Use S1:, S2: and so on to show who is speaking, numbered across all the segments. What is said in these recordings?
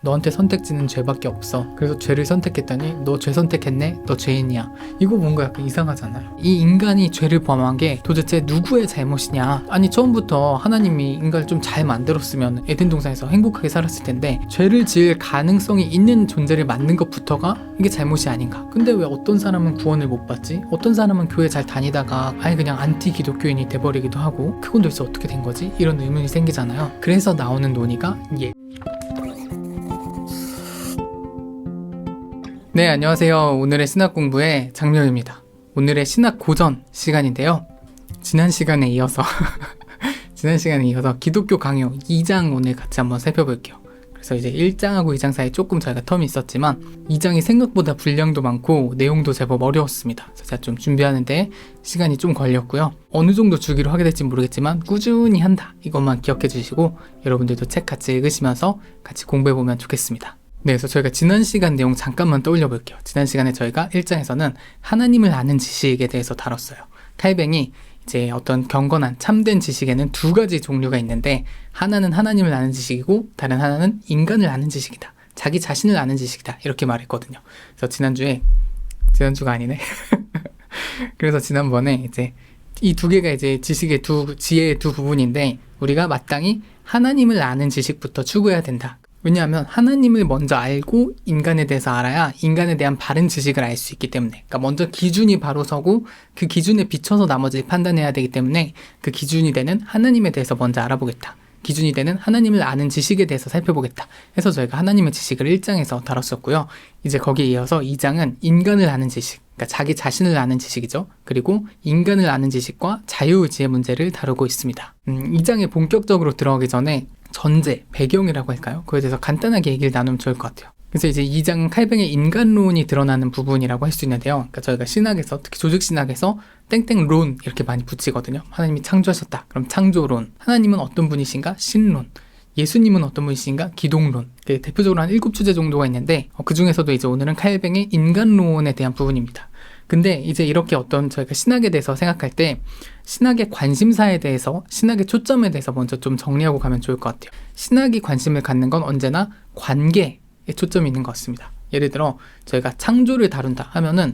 S1: 너한테 선택지는 죄밖에 없어. 그래서 죄를 선택했더니 너 죄 선택했네? 너 죄인이야. 이거 뭔가 약간 이상하잖아요. 이 인간이 죄를 범한 게 도대체 누구의 잘못이냐? 아니 처음부터 하나님이 인간을 좀 잘 만들었으면 에덴 동산에서 행복하게 살았을 텐데 죄를 지을 가능성이 있는 존재를 만든 것부터가 이게 잘못이 아닌가? 근데 왜 어떤 사람은 구원을 못 받지? 어떤 사람은 교회 잘 다니다가 아예 그냥 안티 기독교인이 돼버리기도 하고 그건 도대체 어떻게 된 거지? 이런 의문이 생기잖아요. 그래서 나오는 논의가 네, 안녕하세요. 오늘의 신학 공부의 장명입니다. 오늘의 신학 고전 시간인데요. 지난 시간에 이어서 기독교 강요 2장 오늘 같이 한번 살펴볼게요. 그래서 이제 1장하고 2장 사이에 조금 저희가 텀이 있었지만 2장이 생각보다 분량도 많고 내용도 제법 어려웠습니다. 그래서 제가 좀 준비하는데 시간이 좀 걸렸고요. 어느 정도 주기로 하게 될지 모르겠지만 꾸준히 한다. 이것만 기억해 주시고 여러분들도 책 같이 읽으시면서 같이 공부해보면 좋겠습니다. 네, 그래서 저희가 지난 시간 내용 잠깐만 떠올려 볼게요. 지난 시간에 저희가 1장에서는 하나님을 아는 지식에 대해서 다뤘어요. 칼뱅이 이제 어떤 경건한 참된 지식에는 두 가지 종류가 있는데 하나는 하나님을 아는 지식이고 다른 하나는 인간을 아는 지식이다. 자기 자신을 아는 지식이다. 이렇게 말했거든요. 그래서 지난주가 아니네. 그래서 지난번에 이제 이 두 개가 이제 지혜의 두 부분인데 우리가 마땅히 하나님을 아는 지식부터 추구해야 된다. 왜냐하면 하나님을 먼저 알고 인간에 대해서 알아야 인간에 대한 바른 지식을 알 수 있기 때문에, 그러니까 먼저 기준이 바로 서고 그 기준에 비춰서 나머지를 판단해야 되기 때문에 그 기준이 되는 하나님에 대해서 먼저 알아보겠다. 기준이 되는 하나님을 아는 지식에 대해서 살펴보겠다. 해서 저희가 하나님의 지식을 1장에서 다뤘었고요. 이제 거기에 이어서 2장은 인간을 아는 지식, 그러니까 자기 자신을 아는 지식이죠. 그리고 인간을 아는 지식과 자유의지의 문제를 다루고 있습니다. 2장에 본격적으로 들어가기 전에 전제, 배경이라고 할까요? 그에 대해서 간단하게 얘기를 나누면 좋을 것 같아요. 그래서 이제 2장 칼뱅의 인간론이 드러나는 부분이라고 할 수 있는데요. 그러니까 저희가 신학에서, 특히 조직신학에서 땡땡론 이렇게 많이 붙이거든요. 하나님이 창조하셨다. 그럼 창조론. 하나님은 어떤 분이신가? 신론. 예수님은 어떤 분이신가? 기독론. 대표적으로 한 7주제 정도가 있는데 그 중에서도 이제 오늘은 칼뱅의 인간론에 대한 부분입니다. 근데 이제 이렇게 어떤 저희가 신학에 대해서 생각할 때 신학의 관심사에 대해서, 신학의 초점에 대해서 먼저 좀 정리하고 가면 좋을 것 같아요. 신학이 관심을 갖는 건 언제나 관계에 초점이 있는 것 같습니다. 예를 들어 저희가 창조를 다룬다 하면은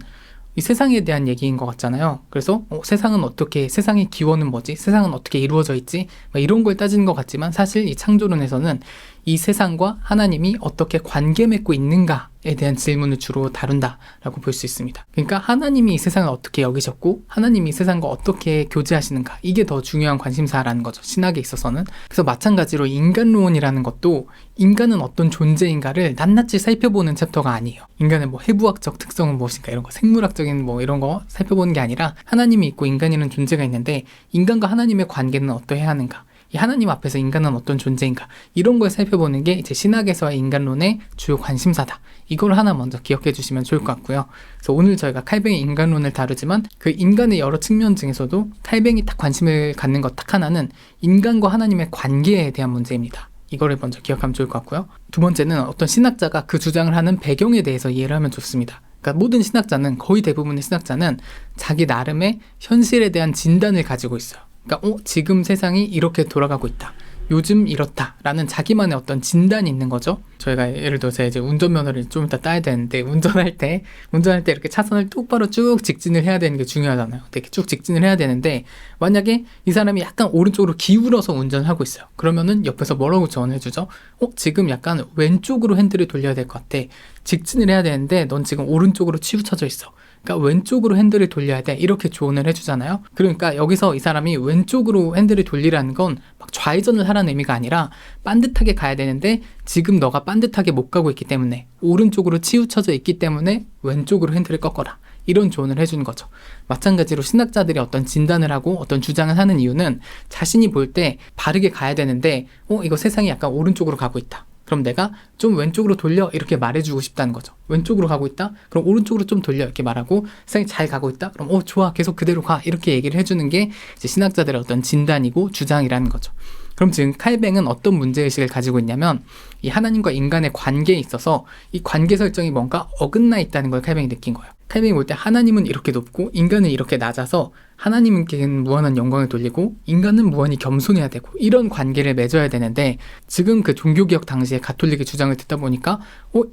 S1: 이 세상에 대한 얘기인 것 같잖아요. 그래서 세상의 기원은 뭐지? 세상은 어떻게 이루어져 있지? 이런 걸 따지는 것 같지만 사실 이 창조론에서는 이 세상과 하나님이 어떻게 관계 맺고 있는가에 대한 질문을 주로 다룬다라고 볼 수 있습니다. 그러니까 하나님이 이 세상을 어떻게 여기셨고 하나님이 이 세상과 어떻게 교제하시는가, 이게 더 중요한 관심사라는 거죠. 신학에 있어서는. 그래서 마찬가지로 인간론이라는 것도 인간은 어떤 존재인가를 낱낱이 살펴보는 챕터가 아니에요. 인간의 해부학적 특성은 무엇인가, 이런 거, 생물학적인 이런 거 살펴보는 게 아니라 하나님이 있고 인간이라는 존재가 있는데 인간과 하나님의 관계는 어떠해야 하는가, 이 하나님 앞에서 인간은 어떤 존재인가, 이런 걸 살펴보는 게 이제 신학에서의 인간론의 주요 관심사다. 이걸 하나 먼저 기억해 주시면 좋을 것 같고요. 그래서 오늘 저희가 칼뱅의 인간론을 다루지만 그 인간의 여러 측면 중에서도 칼뱅이 딱 관심을 갖는 것 딱 하나는 인간과 하나님의 관계에 대한 문제입니다. 이거를 먼저 기억하면 좋을 것 같고요. 두 번째는 어떤 신학자가 그 주장을 하는 배경에 대해서 이해를 하면 좋습니다. 그러니까 모든 신학자는, 거의 대부분의 신학자는 자기 나름의 현실에 대한 진단을 가지고 있어요. 그러니까 지금 세상이 이렇게 돌아가고 있다, 요즘 이렇다라는 자기만의 어떤 진단이 있는 거죠. 저희가 예를 들어서 이제 운전면허를 좀 이따 따야 되는데 운전할 때 이렇게 차선을 똑바로 쭉 직진을 해야 되는 게 중요하잖아요. 이렇게 쭉 직진을 해야 되는데 만약에 이 사람이 약간 오른쪽으로 기울어서 운전을 하고 있어요. 그러면은 옆에서 뭐라고 조언해주죠? 지금 약간 왼쪽으로 핸들을 돌려야 될 것 같아. 직진을 해야 되는데 넌 지금 오른쪽으로 치우쳐져 있어. 그러니까 왼쪽으로 핸들을 돌려야 돼. 이렇게 조언을 해주잖아요. 그러니까 여기서 이 사람이 왼쪽으로 핸들을 돌리라는 건 막 좌회전을 하라는 의미가 아니라 반듯하게 가야 되는데 지금 너가 반듯하게 못 가고 있기 때문에, 오른쪽으로 치우쳐져 있기 때문에 왼쪽으로 핸들을 꺾어라. 이런 조언을 해주는 거죠. 마찬가지로 신학자들이 어떤 진단을 하고 어떤 주장을 하는 이유는 자신이 볼 때 바르게 가야 되는데 이거 세상이 약간 오른쪽으로 가고 있다. 그럼 내가 좀 왼쪽으로 돌려, 이렇게 말해주고 싶다는 거죠. 왼쪽으로 가고 있다? 그럼 오른쪽으로 좀 돌려, 이렇게 말하고, 세상이 잘 가고 있다? 그럼 좋아, 계속 그대로 가, 이렇게 얘기를 해주는 게 이제 신학자들의 어떤 진단이고 주장이라는 거죠. 그럼 지금 칼뱅은 어떤 문제의식을 가지고 있냐면 이 하나님과 인간의 관계에 있어서 이 관계 설정이 뭔가 어긋나 있다는 걸 칼뱅이 느낀 거예요. 칼뱅이 볼 때 하나님은 이렇게 높고 인간은 이렇게 낮아서 하나님께는 무한한 영광을 돌리고 인간은 무한히 겸손해야 되고 이런 관계를 맺어야 되는데, 지금 그 종교개혁 당시에 가톨릭의 주장을 듣다 보니까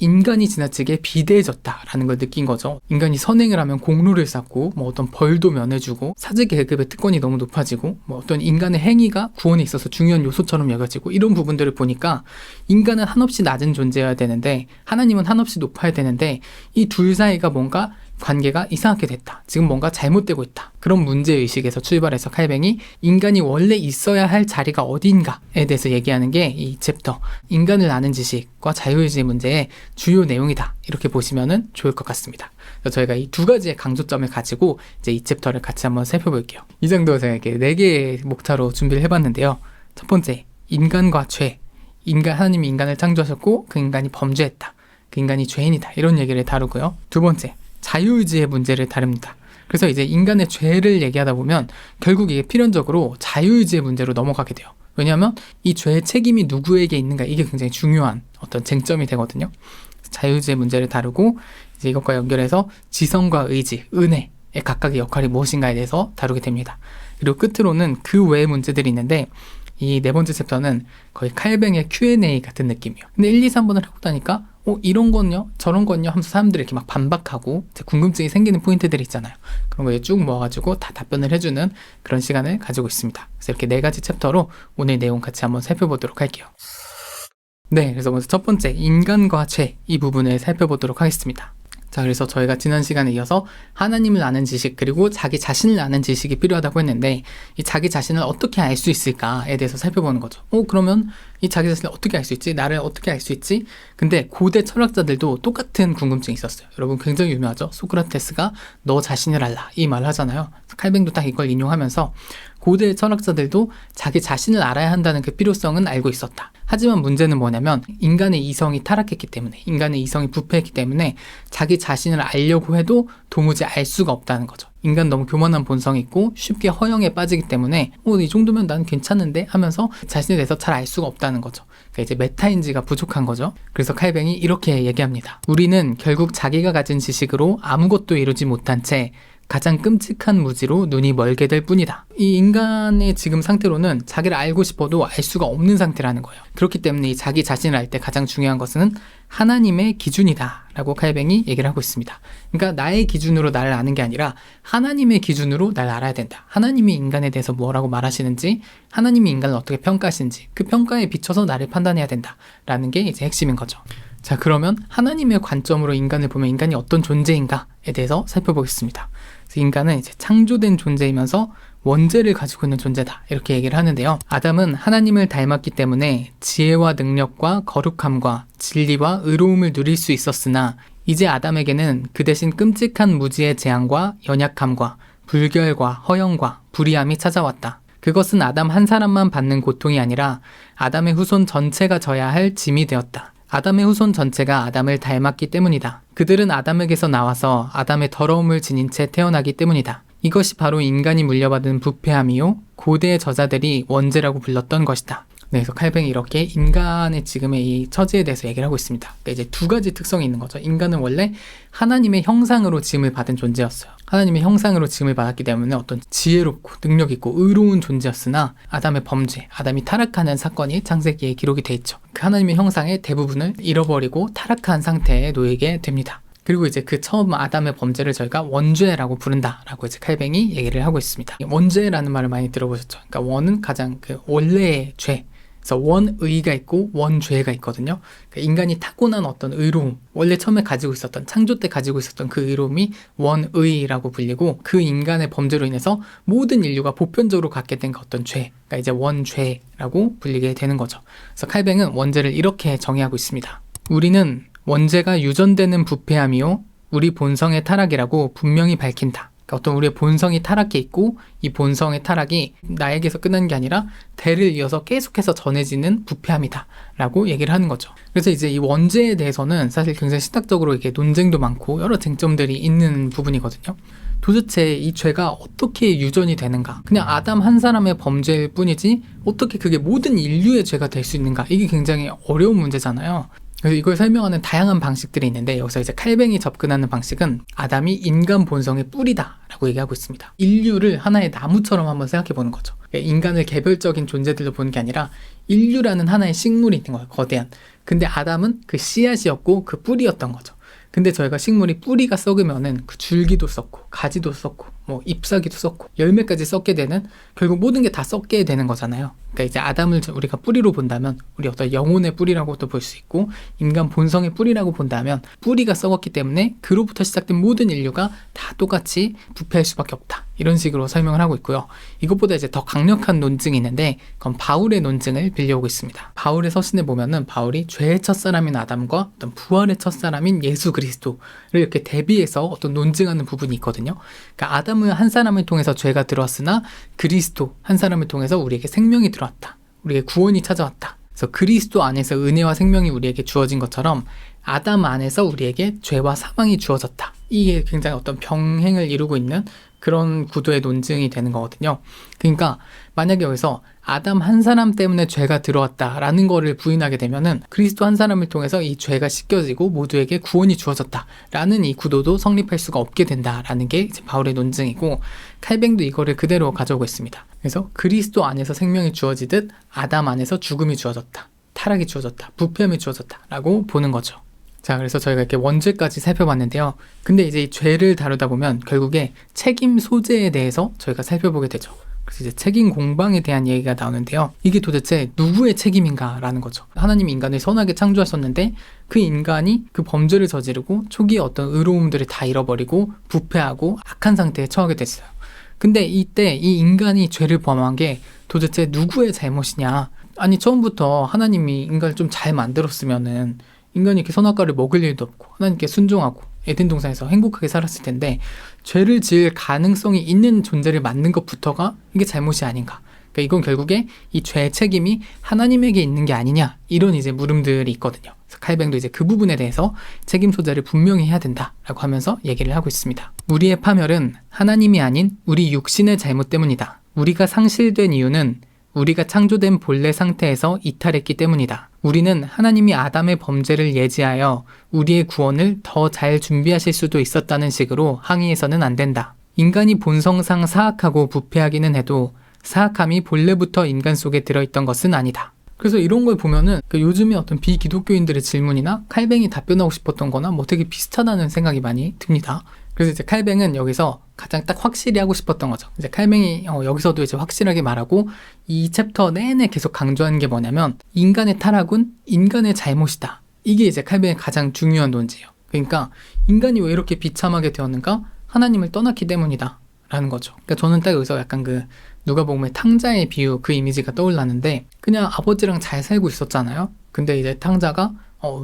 S1: 인간이 지나치게 비대해졌다라는 걸 느낀 거죠. 인간이 선행을 하면 공로를 쌓고 어떤 벌도 면해주고 사제계급의 특권이 너무 높아지고 어떤 인간의 행위가 구원에 있어서 중요한 요소처럼 여겨지고, 이런 부분들을 보니까 인간은 한없이 낮은 존재여야 되는데 하나님은 한없이 높아야 되는데 이 둘 사이가 뭔가 관계가 이상하게 됐다. 지금 뭔가 잘못되고 있다. 그런 문제의식에서 출발해서 칼뱅이 인간이 원래 있어야 할 자리가 어디인가에 대해서 얘기하는 게 이 챕터 인간을 아는 지식과 자유의지의 문제의 주요 내용이다. 이렇게 보시면 좋을 것 같습니다. 그래서 저희가 이 두 가지의 강조점을 가지고 이제 이 챕터를 같이 한번 살펴볼게요. 이 정도 제가 이렇게 4개의 목차로 준비를 해봤는데요. 첫 번째, 인간과 죄. 하나님이 인간을 창조하셨고 그 인간이 범죄했다. 그 인간이 죄인이다. 이런 얘기를 다루고요. 두 번째, 자유의지의 문제를 다룹니다. 그래서 이제 인간의 죄를 얘기하다 보면 결국 이게 필연적으로 자유의지의 문제로 넘어가게 돼요. 왜냐하면 이 죄의 책임이 누구에게 있는가, 이게 굉장히 중요한 어떤 쟁점이 되거든요. 자유의지의 문제를 다루고 이제 이것과 연결해서 지성과 의지, 은혜의 각각의 역할이 무엇인가에 대해서 다루게 됩니다. 그리고 끝으로는 그 외의 문제들이 있는데, 이 4번째 챕터는 거의 칼뱅의 Q&A 같은 느낌이에요. 근데 1, 2, 3번을 하고 나니까 이런 건요? 저런 건요? 하면서 사람들이 이렇게 막 반박하고 궁금증이 생기는 포인트들이 있잖아요. 그런 거에 쭉 모아가지고 다 답변을 해주는 그런 시간을 가지고 있습니다. 그래서 이렇게 4가지 챕터로 오늘 내용 같이 한번 살펴보도록 할게요. 네, 그래서 먼저 첫 번째, 인간과 죄, 이 부분을 살펴보도록 하겠습니다. 자, 그래서 저희가 지난 시간에 이어서 하나님을 아는 지식, 그리고 자기 자신을 아는 지식이 필요하다고 했는데, 이 자기 자신을 어떻게 알 수 있을까에 대해서 살펴보는 거죠. 그러면 이 자기 자신을 어떻게 알 수 있지? 나를 어떻게 알 수 있지? 근데 고대 철학자들도 똑같은 궁금증이 있었어요. 여러분 굉장히 유명하죠? 소크라테스가 너 자신을 알라, 이 말을 하잖아요. 칼뱅도 딱 이걸 인용하면서 고대 철학자들도 자기 자신을 알아야 한다는 그 필요성은 알고 있었다. 하지만 문제는 뭐냐면 인간의 이성이 타락했기 때문에, 인간의 이성이 부패했기 때문에 자기 자신을 알려고 해도 도무지 알 수가 없다는 거죠. 인간 너무 교만한 본성이 있고 쉽게 허영에 빠지기 때문에 이 정도면 난 괜찮은데 하면서 자신에 대해서 잘 알 수가 없다는 거죠. 그러니까 이제 메타인지가 부족한 거죠. 그래서 칼뱅이 이렇게 얘기합니다. 우리는 결국 자기가 가진 지식으로 아무것도 이루지 못한 채 가장 끔찍한 무지로 눈이 멀게 될 뿐이다. 이 인간의 지금 상태로는 자기를 알고 싶어도 알 수가 없는 상태라는 거예요. 그렇기 때문에 이 자기 자신을 알 때 가장 중요한 것은 하나님의 기준이다 라고 칼뱅이 얘기를 하고 있습니다. 그러니까 나의 기준으로 나를 아는 게 아니라 하나님의 기준으로 날 알아야 된다. 하나님이 인간에 대해서 뭐라고 말하시는지, 하나님이 인간을 어떻게 평가하시는지 그 평가에 비춰서 나를 판단해야 된다 라는 게 이제 핵심인 거죠. 자, 그러면 하나님의 관점으로 인간을 보면 인간이 어떤 존재인가에 대해서 살펴보겠습니다. 그래서 인간은 이제 창조된 존재이면서 원죄를 가지고 있는 존재다, 이렇게 얘기를 하는데요. 아담은 하나님을 닮았기 때문에 지혜와 능력과 거룩함과 진리와 의로움을 누릴 수 있었으나 이제 아담에게는 그 대신 끔찍한 무지의 재앙과 연약함과 불결과 허영과 불의함이 찾아왔다. 그것은 아담 한 사람만 받는 고통이 아니라 아담의 후손 전체가 져야 할 짐이 되었다. 아담의 후손 전체가 아담을 닮았기 때문이다. 그들은 아담에게서 나와서 아담의 더러움을 지닌 채 태어나기 때문이다. 이것이 바로 인간이 물려받은 부패함이요, 고대의 저자들이 원죄라고 불렀던 것이다. 네, 그래서 칼뱅이 이렇게 인간의 지금의 이 처지에 대해서 얘기를 하고 있습니다. 그러니까 이제 2가지 특성이 있는 거죠. 인간은 원래 하나님의 형상으로 지음을 받은 존재였어요. 하나님의 형상으로 지음을 받았기 때문에 어떤 지혜롭고 능력 있고 의로운 존재였으나 아담의 범죄, 아담이 타락하는 사건이 창세기에 기록이 돼 있죠. 그 하나님의 형상의 대부분을 잃어버리고 타락한 상태에 놓이게 됩니다. 그리고 이제 그 처음 아담의 범죄를 저희가 원죄라고 부른다라고 이제 칼뱅이 얘기를 하고 있습니다. 원죄라는 말을 많이 들어보셨죠? 그러니까 원은 가장 그 원래의 죄. 그래서 원의가 있고 원죄가 있거든요. 그러니까 인간이 타고난 어떤 의로움, 원래 처음에 가지고 있었던, 창조 때 가지고 있었던 그 의로움이 원의라고 불리고, 그 인간의 범죄로 인해서 모든 인류가 보편적으로 갖게 된 어떤 죄, 그러니까 이제 원죄라고 불리게 되는 거죠. 그래서 칼뱅은 원죄를 이렇게 정의하고 있습니다. 우리는 원죄가 유전되는 부패함이요, 우리 본성의 타락이라고 분명히 밝힌다. 그러니까 어떤 우리의 본성이 타락해 있고, 이 본성의 타락이 나에게서 끝나는 게 아니라 대를 이어서 계속해서 전해지는 부패함이다 라고 얘기를 하는 거죠. 그래서 이제 이 원죄에 대해서는 사실 굉장히 신학적으로 이렇게 논쟁도 많고 여러 쟁점들이 있는 부분이거든요. 도대체 이 죄가 어떻게 유전이 되는가? 그냥 아담 한 사람의 범죄일 뿐이지 어떻게 그게 모든 인류의 죄가 될 수 있는가? 이게 굉장히 어려운 문제잖아요. 그래서 이걸 설명하는 다양한 방식들이 있는데 여기서 이제 칼뱅이 접근하는 방식은 아담이 인간 본성의 뿌리다라고 얘기하고 있습니다. 인류를 하나의 나무처럼 한번 생각해 보는 거죠. 인간을 개별적인 존재들로 보는 게 아니라 인류라는 하나의 식물이 있는 거예요. 거대한. 근데 아담은 그 씨앗이었고 그 뿌리였던 거죠. 근데 저희가 식물이 뿌리가 썩으면은 그 줄기도 썩고 가지도 썩고 뭐 잎사귀도 썩고 열매까지 썩게 되는, 결국 모든 게 다 썩게 되는 거잖아요. 그러니까 이제 아담을 우리가 뿌리로 본다면 우리 어떤 영혼의 뿌리라고도 볼 수 있고 인간 본성의 뿌리라고 본다면 뿌리가 썩었기 때문에 그로부터 시작된 모든 인류가 다 똑같이 부패할 수밖에 없다. 이런 식으로 설명을 하고 있고요. 이것보다 이제 더 강력한 논증이 있는데 그건 바울의 논증을 빌려오고 있습니다. 바울의 서신에 보면은 바울이 죄의 첫사람인 아담과 어떤 부활의 첫사람인 예수 그리스도를 이렇게 대비해서 어떤 논증하는 부분이 있거든요. 그러니까 아담은 한 사람을 통해서 죄가 들어왔으나 그리스도 한 사람을 통해서 우리에게 생명이 들어왔다. 우리에게 구원이 찾아왔다. 그래서 그리스도 안에서 은혜와 생명이 우리에게 주어진 것처럼 아담 안에서 우리에게 죄와 사망이 주어졌다. 이게 굉장히 어떤 병행을 이루고 있는 그런 구도의 논증이 되는 거거든요. 그러니까 만약에 여기서 아담 한 사람 때문에 죄가 들어왔다라는 거를 부인하게 되면은 그리스도 한 사람을 통해서 이 죄가 씻겨지고 모두에게 구원이 주어졌다라는 이 구도도 성립할 수가 없게 된다라는 게 이제 바울의 논증이고, 칼뱅도 이거를 그대로 가져오고 있습니다. 그래서 그리스도 안에서 생명이 주어지듯 아담 안에서 죽음이 주어졌다, 타락이 주어졌다, 부패함이 주어졌다라고 보는 거죠. 자, 그래서 저희가 이렇게 원죄까지 살펴봤는데요. 근데 이제 이 죄를 다루다 보면 결국에 책임 소재에 대해서 저희가 살펴보게 되죠. 그래서 이제 책임 공방에 대한 얘기가 나오는데요. 이게 도대체 누구의 책임인가라는 거죠. 하나님이 인간을 선하게 창조하셨는데 그 인간이 그 범죄를 저지르고 초기에 어떤 의로움들을 다 잃어버리고 부패하고 악한 상태에 처하게 됐어요. 근데 이때 이 인간이 죄를 범한 게 도대체 누구의 잘못이냐? 아니, 처음부터 하나님이 인간을 좀 잘 만들었으면은 인간이 이렇게 선악과를 먹을 일도 없고 하나님께 순종하고 에덴 동산에서 행복하게 살았을 텐데 죄를 지을 가능성이 있는 존재를 만든 것부터가 이게 잘못이 아닌가. 그러니까 이건 결국에 이 죄의 책임이 하나님에게 있는 게 아니냐, 이런 이제 물음들이 있거든요. 그래서 칼뱅도 이제 그 부분에 대해서 책임 소재를 분명히 해야 된다라고 하면서 얘기를 하고 있습니다. 우리의 파멸은 하나님이 아닌 우리 육신의 잘못 때문이다. 우리가 상실된 이유는 우리가 창조된 본래 상태에서 이탈했기 때문이다. 우리는 하나님이 아담의 범죄를 예지하여 우리의 구원을 더 잘 준비하실 수도 있었다는 식으로 항의해서는 안 된다. 인간이 본성상 사악하고 부패하기는 해도 사악함이 본래부터 인간 속에 들어있던 것은 아니다. 그래서 이런 걸 보면은 요즘에 어떤 비기독교인들의 질문이나 칼뱅이 답변하고 싶었던 거나 뭐 되게 비슷하다는 생각이 많이 듭니다. 그래서 이제 칼뱅은 여기서 가장 딱 확실히 하고 싶었던 거죠. 이제 칼뱅이 여기서도 이제 확실하게 말하고 이 챕터 내내 계속 강조하는 게 뭐냐면 인간의 타락은 인간의 잘못이다. 이게 이제 칼뱅의 가장 중요한 논지예요. 그러니까 인간이 왜 이렇게 비참하게 되었는가? 하나님을 떠났기 때문이다 라는 거죠. 그러니까 저는 딱 여기서 약간 그 누가복음의 탕자의 비유, 그 이미지가 떠올랐는데, 그냥 아버지랑 잘 살고 있었잖아요. 근데 이제 탕자가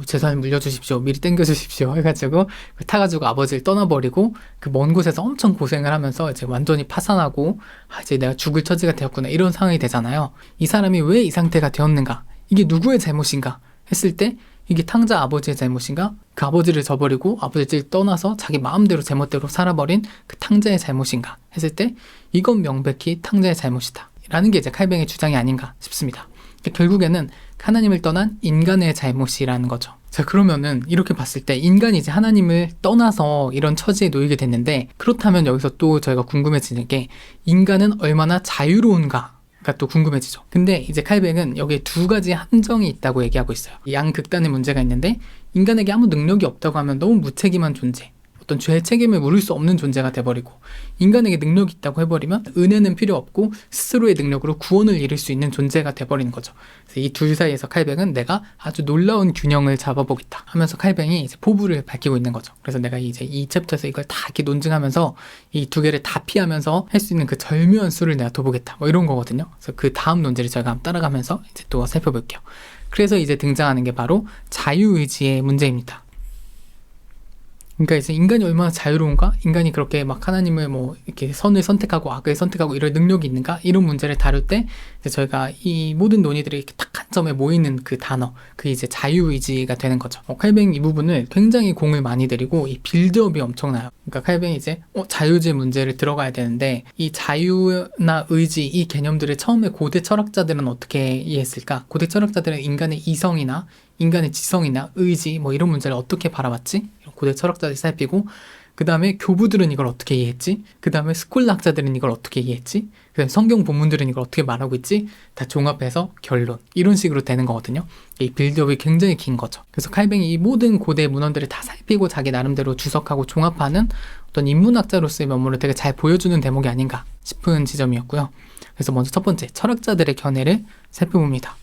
S1: 재산을 물려주십시오, 미리 땡겨주십시오 해가지고 타가지고 아버지를 떠나버리고 그 먼 곳에서 엄청 고생을 하면서 이제 완전히 파산하고 이제 내가 죽을 처지가 되었구나, 이런 상황이 되잖아요. 이 사람이 왜 이 상태가 되었는가, 이게 누구의 잘못인가 했을 때 이게 탕자 아버지의 잘못인가, 그 아버지를 저버리고 아버지를 떠나서 자기 마음대로 제멋대로 살아버린 그 탕자의 잘못인가 했을 때 이건 명백히 탕자의 잘못이다 라는 게 이제 칼뱅의 주장이 아닌가 싶습니다. 결국에는 하나님을 떠난 인간의 잘못이라는 거죠. 자, 그러면은 이렇게 봤을 때 인간이 이제 하나님을 떠나서 이런 처지에 놓이게 됐는데, 그렇다면 여기서 또 저희가 궁금해지는 게 인간은 얼마나 자유로운가 가 또 궁금해지죠. 근데 이제 칼뱅은 여기에 두 가지 함정이 있다고 얘기하고 있어요. 양극단의 문제가 있는데, 인간에게 아무 능력이 없다고 하면 너무 무책임한 존재, 어떤 죄의 책임을 물을 수 없는 존재가 돼버리고, 인간에게 능력이 있다고 해버리면 은혜는 필요 없고 스스로의 능력으로 구원을 이룰 수 있는 존재가 돼버리는 거죠. 그래서 이 둘 사이에서 칼뱅은 내가 아주 놀라운 균형을 잡아보겠다 하면서 칼뱅이 이제 포부를 밝히고 있는 거죠. 그래서 내가 이제 이 챕터에서 이걸 다 이렇게 논증하면서 이 두 개를 다 피하면서 할 수 있는 그 절묘한 수를 내가 둬보겠다, 뭐 이런 거거든요. 그래서 그 다음 논제를 저희가 한번 따라가면서 이제 또 살펴볼게요. 그래서 이제 등장하는 게 바로 자유의지의 문제입니다. 그러니까 이제 인간이 얼마나 자유로운가? 인간이 그렇게 막 하나님을 뭐 이렇게 선을 선택하고 악을 선택하고 이럴 능력이 있는가? 이런 문제를 다룰 때 이제 저희가 이 모든 논의들이 이렇게 딱 한 점에 모이는 그 단어, 그게 이제 자유의지가 되는 거죠. 칼뱅 이 부분을 굉장히 공을 많이 들이고 이 빌드업이 엄청나요. 그러니까 칼뱅이 이제 자유의지 문제를 들어가야 되는데, 이 자유나 의지, 이 개념들을 처음에 고대 철학자들은 어떻게 이해했을까? 고대 철학자들은 인간의 이성이나 인간의 지성이나 의지 뭐 이런 문제를 어떻게 바라봤지? 고대 철학자들이 살피고 그 다음에 교부들은 이걸 어떻게 이해했지? 그 다음에 스콜라 학자들은 이걸 어떻게 이해했지? 그 다음에 성경 본문들은 이걸 어떻게 말하고 있지? 다 종합해서 결론 이런 식으로 되는 거거든요. 이 빌드업이 굉장히 긴 거죠. 그래서 칼뱅이 이 모든 고대 문헌들을 다 살피고 자기 나름대로 주석하고 종합하는 어떤 인문학자로서의 면모를 되게 잘 보여주는 대목이 아닌가 싶은 지점이었고요. 그래서 먼저 첫 번째 철학자들의 견해를 살펴봅니다.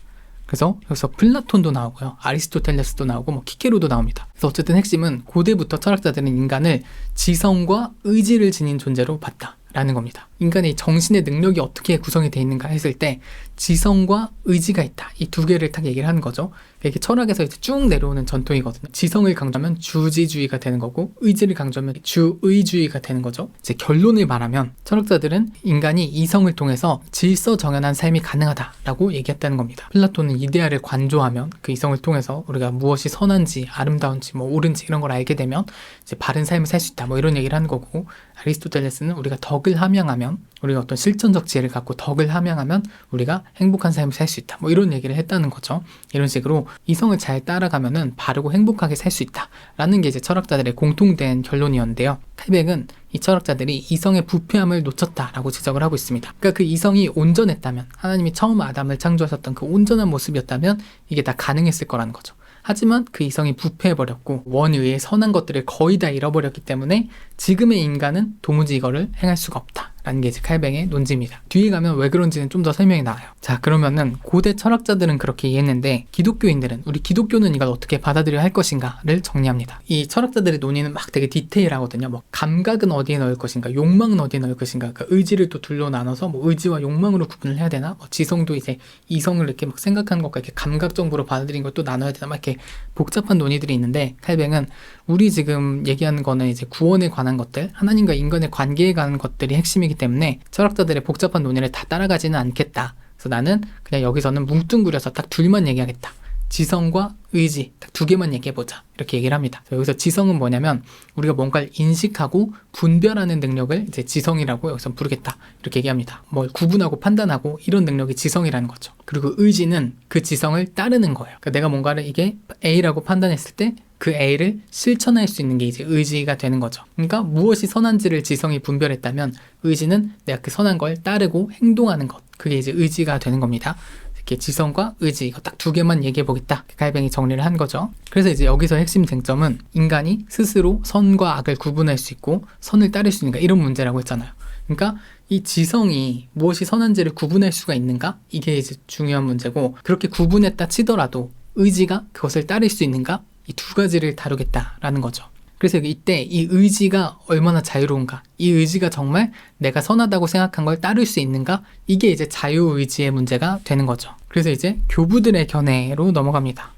S1: 그래서 여기서 플라톤도 나오고요. 아리스토텔레스도 나오고 뭐 키케로도 나옵니다. 그래서 어쨌든 핵심은 고대부터 철학자들은 인간을 지성과 의지를 지닌 존재로 봤다라는 겁니다. 인간의 정신의 능력이 어떻게 구성이 되어 있는가 했을 때 지성과 의지가 있다. 이 두 개를 딱 얘기를 하는 거죠. 이게 철학에서 이제 쭉 내려오는 전통이거든요. 지성을 강조하면 주지주의가 되는 거고 의지를 강조하면 주의주의가 되는 거죠. 이제 결론을 말하면 철학자들은 인간이 이성을 통해서 질서 정연한 삶이 가능하다라고 얘기했다는 겁니다. 플라톤은 이데아를 관조하면 그 이성을 통해서 우리가 무엇이 선한지 아름다운지 뭐 옳은지 이런 걸 알게 되면 이제 바른 삶을 살 수 있다 뭐 이런 얘기를 하는 거고, 아리스토텔레스는 우리가 덕을 함양하면 우리가 어떤 실천적 지혜를 갖고 덕을 함양하면 우리가 행복한 삶을 살 수 있다 뭐 이런 얘기를 했다는 거죠. 이런 식으로 이성을 잘 따라가면은 바르고 행복하게 살 수 있다 라는 게 이제 철학자들의 공통된 결론이었는데요. 칼뱅은 이 철학자들이 이성의 부패함을 놓쳤다라고 지적을 하고 있습니다. 그러니까 그 이성이 온전했다면, 하나님이 처음 아담을 창조하셨던 그 온전한 모습이었다면 이게 다 가능했을 거라는 거죠. 하지만 그 이성이 부패해버렸고 원의의 선한 것들을 거의 다 잃어버렸기 때문에 지금의 인간은 도무지 이거를 행할 수가 없다 라는 게 이제 칼뱅의 논지입니다. 뒤에 가면 왜 그런지는 좀 더 설명이 나와요. 자, 그러면은 고대 철학자들은 그렇게 이해했는데 기독교인들은, 우리 기독교는 이걸 어떻게 받아들여야 할 것인가를 정리합니다. 이 철학자들의 논의는 막 되게 디테일하거든요. 뭐 감각은 어디에 넣을 것인가, 욕망은 어디에 넣을 것인가, 그러니까 의지를 또 둘로 나눠서 뭐 의지와 욕망으로 구분을 해야 되나, 뭐 지성도 이제 이성을 이렇게 막 생각하는 것과 이렇게 감각적으로 받아들인 것도 나눠야 되나, 막 이렇게 복잡한 논의들이 있는데 칼뱅은 우리 지금 얘기하는 거는 이제 구원에 관한 것들, 하나님과 인간의 관계에 관한 것들이 핵심이기 때문에 철학자들의 복잡한 논의를 다 따라가지는 않겠다. 그래서 나는 그냥 여기서는 뭉뚱그려서 딱 둘만 얘기하겠다. 지성과 의지 딱 두 개만 얘기해보자 이렇게 얘기를 합니다. 여기서 지성은 뭐냐면 우리가 뭔가를 인식하고 분별하는 능력을 이제 지성이라고 여기서 부르겠다 이렇게 얘기합니다. 뭘 구분하고 판단하고 이런 능력이 지성이라는 거죠. 그리고 의지는 그 지성을 따르는 거예요. 그러니까 내가 뭔가를 이게 A라고 판단했을 때 그 A를 실천할 수 있는 게 이제 의지가 되는 거죠. 그러니까 무엇이 선한지를 지성이 분별했다면 의지는 내가 그 선한 걸 따르고 행동하는 것, 그게 이제 의지가 되는 겁니다. 이렇게 지성과 의지 이거 딱 두 개만 얘기해 보겠다. 칼뱅이 정리를 한 거죠. 그래서 이제 여기서 핵심 쟁점은 인간이 스스로 선과 악을 구분할 수 있고 선을 따를 수 있는가 이런 문제라고 했잖아요. 그러니까 이 지성이 무엇이 선한지를 구분할 수가 있는가? 이게 이제 중요한 문제고, 그렇게 구분했다 치더라도 의지가 그것을 따를 수 있는가? 이 두 가지를 다루겠다라는 거죠. 그래서 이때 이 의지가 얼마나 자유로운가, 이 의지가 정말 내가 선하다고 생각한 걸 따를 수 있는가, 이게 이제 자유의지의 문제가 되는 거죠. 그래서 이제 교부들의 견해로 넘어갑니다.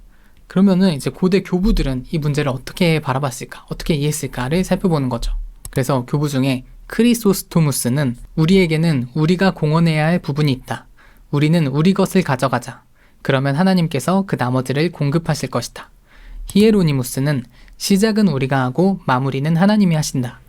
S1: 그러면은 이제 고대 교부들은 이 문제를 어떻게 바라봤을까, 어떻게 이해했을까를 살펴보는 거죠. 그래서 교부 중에 크리소스토무스는 우리에게는 우리가 공헌해야 할 부분이 있다. 우리는 우리 것을 가져가자. 그러면 하나님께서 그 나머지를 공급하실 것이다. 히에로니무스는 시작은 우리가 하고 마무리는 하나님이 하신다.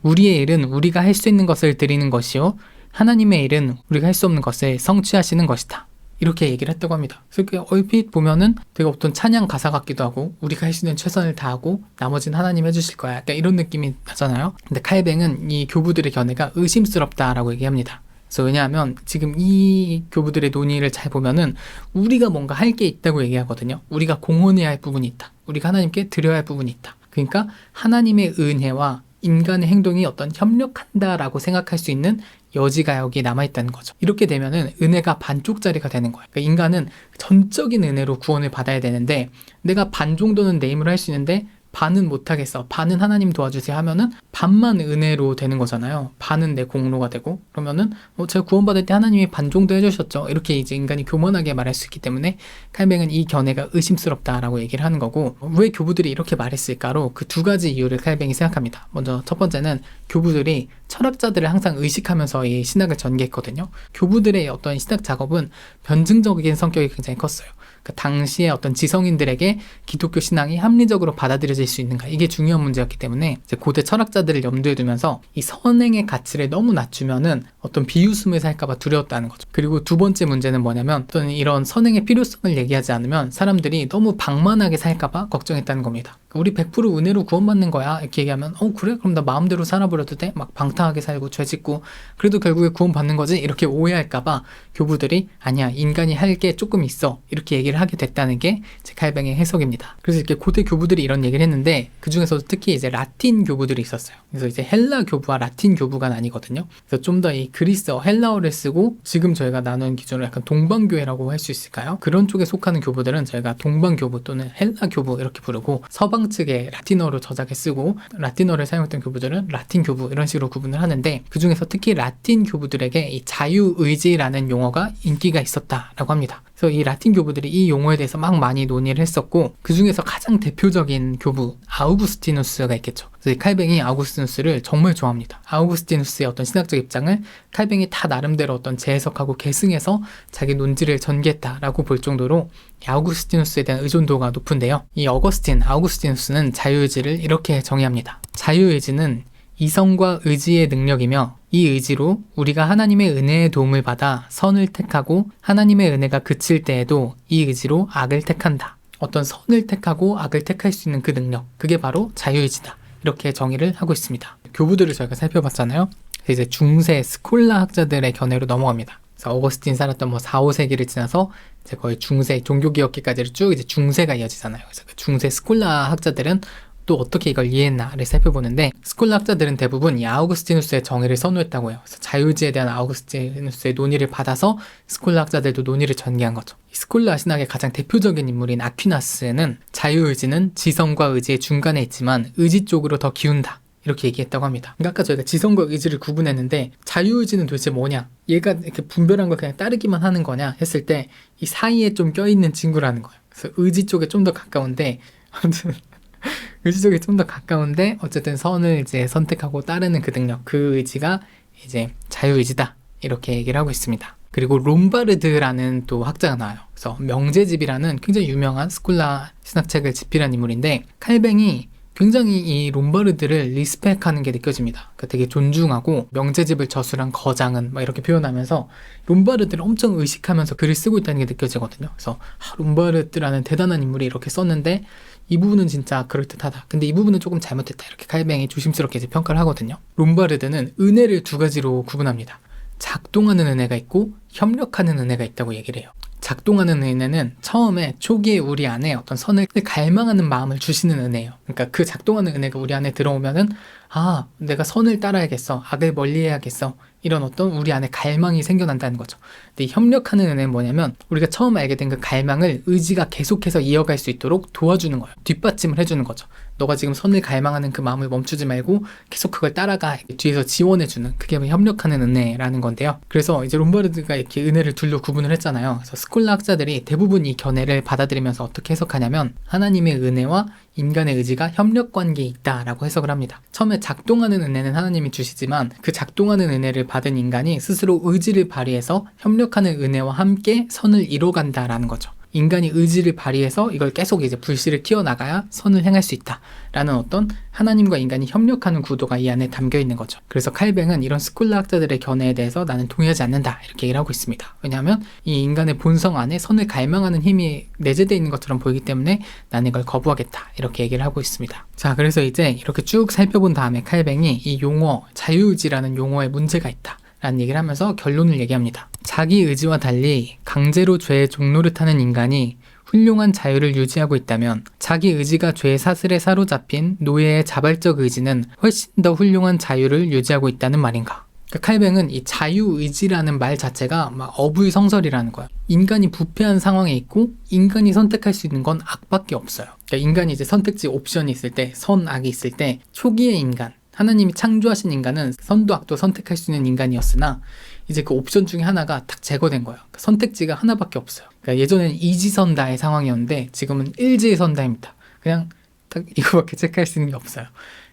S1: 우리의 일은 우리가 할 수 있는 것을 드리는 것이요 하나님의 일은 우리가 할 수 없는 것을 성취하시는 것이다. 이렇게 얘기를 했다고 합니다. 그래서 얼핏 보면은 되게 어떤 찬양 가사 같기도 하고 우리가 할 수 있는 최선을 다하고 나머지는 하나님 해주실 거야, 약간 이런 느낌이 나잖아요. 근데 칼뱅은 이 교부들의 견해가 의심스럽다라고 얘기합니다. 그래서 왜냐하면 지금 이 교부들의 논의를 잘 보면은 우리가 뭔가 할 게 있다고 얘기하거든요. 우리가 공헌해야 할 부분이 있다. 우리가 하나님께 드려야 할 부분이 있다. 그러니까 하나님의 은혜와 인간의 행동이 어떤 협력한다라고 생각할 수 있는 여지가 여기 남아있다는 거죠. 이렇게 되면은 은혜가 반쪽짜리가 되는 거예요. 그러니까 인간은 전적인 은혜로 구원을 받아야 되는데 내가 반 정도는 내 힘으로 할 수 있는데 반은 못하겠어, 반은 하나님 도와주세요 하면은 반만 은혜로 되는 거잖아요. 반은 내 공로가 되고, 그러면은 제가 구원받을 때 하나님이 반 정도 해주셨죠, 이렇게 이제 인간이 교만하게 말할 수 있기 때문에 칼뱅은 이 견해가 의심스럽다라고 얘기를 하는 거고, 왜 교부들이 이렇게 말했을까로 그 두 가지 이유를 칼뱅이 생각합니다. 먼저 첫 번째는 교부들이 철학자들을 항상 의식하면서 이 신학을 전개했거든요. 교부들의 어떤 신학 작업은 변증적인 성격이 굉장히 컸어요. 그 당시에 어떤 지성인들에게 기독교 신앙이 합리적으로 받아들여질 수 있는가, 이게 중요한 문제였기 때문에 이제 고대 철학자들을 염두에 두면서 이 선행의 가치를 너무 낮추면은 어떤 비웃음을 살까봐 두려웠다는 거죠. 그리고 두 번째 문제는 뭐냐면 어떤 이런 선행의 필요성을 얘기하지 않으면 사람들이 너무 방만하게 살까봐 걱정했다는 겁니다. 우리 100% 은혜로 구원받는 거야 이렇게 얘기하면 그래? 그럼 나 마음대로 살아버려도 돼? 막 방탕하게 살고 죄 짓고 그래도 결국에 구원받는 거지? 이렇게 오해할까봐 교부들이 아니야, 인간이 할 게 조금 있어, 이렇게 얘기를 하게 됐다는 게 제 칼뱅의 해석입니다. 그래서 이렇게 고대 교부들이 이런 얘기를 했는데 그 중에서도 특히 이제 라틴 교부들이 있었어요. 그래서 이제 헬라 교부와 라틴 교부가 나뉘거든요. 그래서 좀 더 이 그리스어 헬라어를 쓰고 지금 저희가 나눈 기준으로 약간 동방교회라고 할 수 있을까요? 그런 쪽에 속하는 교부들은 저희가 동방교부 또는 헬라 교부 이렇게 부르고, 서방 측에 라틴어로 저작해 쓰고 라틴어를 사용했던 교부들은 라틴 교부 이런 식으로 구분을 하는데, 그 중에서 특히 라틴 교부들에게 이 자유의지라는 용어가 인기가 있었다라고 합니다. 그래서 이 라틴 교부들이 이 용어에 대해서 막 많이 논의를 했었고, 그 중에서 가장 대표적인 교부 아우구스티누스가 있겠죠. 그래서 이 칼뱅이 아우구스티누스를 정말 좋아합니다. 아우구스티누스의 어떤 신학적 입장을 칼뱅이 다 나름대로 어떤 재해석하고 계승해서 자기 논지를 전개했다라고 볼 정도로 이 아우구스티누스에 대한 의존도가 높은데요. 이 아우구스티누스는 자유의지를 이렇게 정의합니다. 자유의지는 이성과 의지의 능력이며 이 의지로 우리가 하나님의 은혜의 도움을 받아 선을 택하고 하나님의 은혜가 그칠 때에도 이 의지로 악을 택한다. 어떤 선을 택하고 악을 택할 수 있는 그 능력, 그게 바로 자유의지다. 이렇게 정의를 하고 있습니다. 교부들을 저희가 살펴봤잖아요. 이제 중세 스콜라 학자들의 견해로 넘어갑니다. 그래서 어거스틴 살았던 4, 5세기를 지나서 이제 거의 중세 종교개혁기까지를 쭉 이제 중세가 이어지잖아요. 그래서 그 중세 스콜라 학자들은 또 어떻게 이걸 이해했나를 살펴보는데, 스콜라 학자들은 대부분 이 아우구스티누스의 정의를 선호했다고 해요. 그래서 자유의지에 대한 아우구스티누스의 논의를 받아서 스콜라 학자들도 논의를 전개한 거죠. 이 스콜라 신학의 가장 대표적인 인물인 아퀴나스는 자유의지는 지성과 의지의 중간에 있지만 의지 쪽으로 더 기운다, 이렇게 얘기했다고 합니다. 그러니까 아까 저희가 지성과 의지를 구분했는데 자유의지는 도대체 뭐냐, 얘가 이렇게 분별한 걸 그냥 따르기만 하는 거냐 했을 때 이 사이에 좀 껴있는 친구라는 거예요. 그래서 의지 쪽에 좀 더 가까운데 아무튼 의지 쪽에 좀 더 가까운데 어쨌든 선을 이제 선택하고 따르는 그 능력, 그 의지가 이제 자유의지다, 이렇게 얘기를 하고 있습니다. 그리고 롬바르드라는 또 학자가 나와요. 그래서 명제집이라는 굉장히 유명한 스콜라 신학책을 집필한 인물인데, 칼뱅이 굉장히 이 롬바르드를 리스펙하는 게 느껴집니다. 그러니까 되게 존중하고 명제집을 저술한 거장은 막 이렇게 표현하면서 롬바르드를 엄청 의식하면서 글을 쓰고 있다는 게 느껴지거든요. 그래서 롬바르드라는 대단한 인물이 이렇게 썼는데 이 부분은 진짜 그럴듯하다, 근데 이 부분은 조금 잘못했다, 이렇게 칼뱅이 조심스럽게 이제 평가를 하거든요. 롬바르드는 은혜를 두 가지로 구분합니다. 작동하는 은혜가 있고 협력하는 은혜가 있다고 얘기를 해요. 작동하는 은혜는 처음에 초기에 우리 안에 어떤 선을 갈망하는 마음을 주시는 은혜예요. 그러니까 그 작동하는 은혜가 우리 안에 들어오면은 내가 선을 따라야겠어, 악을 멀리해야겠어, 이런 어떤 우리 안에 갈망이 생겨난다는 거죠. 근데 협력하는 은혜는 뭐냐면 우리가 처음 알게 된 그 갈망을 의지가 계속해서 이어갈 수 있도록 도와주는 거예요. 뒷받침을 해주는 거죠. 너가 지금 선을 갈망하는 그 마음을 멈추지 말고 계속 그걸 따라가, 뒤에서 지원해주는, 그게 협력하는 은혜라는 건데요. 그래서 이제 롬바르드가 이렇게 은혜를 둘로 구분을 했잖아요. 그래서 스콜라 학자들이 대부분 이 견해를 받아들이면서 어떻게 해석하냐면 하나님의 은혜와 인간의 의지가 협력 관계에 있다라고 해석을 합니다. 처음에 작동하는 은혜는 하나님이 주시지만 그 작동하는 은혜를 받은 인간이 스스로 의지를 발휘해서 협력하는 은혜와 함께 선을 이뤄간다라는 거죠. 인간이 의지를 발휘해서 이걸 계속 이제 불씨를 키워나가야 선을 행할 수 있다라는 어떤 하나님과 인간이 협력하는 구도가 이 안에 담겨 있는 거죠. 그래서 칼뱅은 이런 스콜라 학자들의 견해에 대해서 나는 동의하지 않는다, 이렇게 얘기를 하고 있습니다. 왜냐하면 이 인간의 본성 안에 선을 갈망하는 힘이 내재되어 있는 것처럼 보이기 때문에 나는 이걸 거부하겠다, 이렇게 얘기를 하고 있습니다. 자, 그래서 이제 이렇게 쭉 살펴본 다음에 칼뱅이 이 용어 자유의지라는 용어에 문제가 있다 라는 얘기를 하면서 결론을 얘기합니다. 자기 의지와 달리 강제로 죄의 종노릇 하는 인간이 훌륭한 자유를 유지하고 있다면 자기 의지가 죄의 사슬에 사로잡힌 노예의 자발적 의지는 훨씬 더 훌륭한 자유를 유지하고 있다는 말인가? 그러니까 칼뱅은 이 자유의지라는 말 자체가 막 어불성설이라는 거야. 인간이 부패한 상황에 있고 인간이 선택할 수 있는 건 악밖에 없어요. 그러니까 인간이 이제 선택지 옵션이 있을 때, 선, 악이 있을 때 초기의 인간, 하나님이 창조하신 인간은 선도 악도 선택할 수 있는 인간이었으나 이제 그 옵션 중에 하나가 딱 제거된 거예요. 선택지가 하나밖에 없어요. 그러니까 예전에는 이지선다의 상황이었는데 지금은 일지선다입니다. 그냥 딱 이거밖에 체크할 수 있는 게 없어요.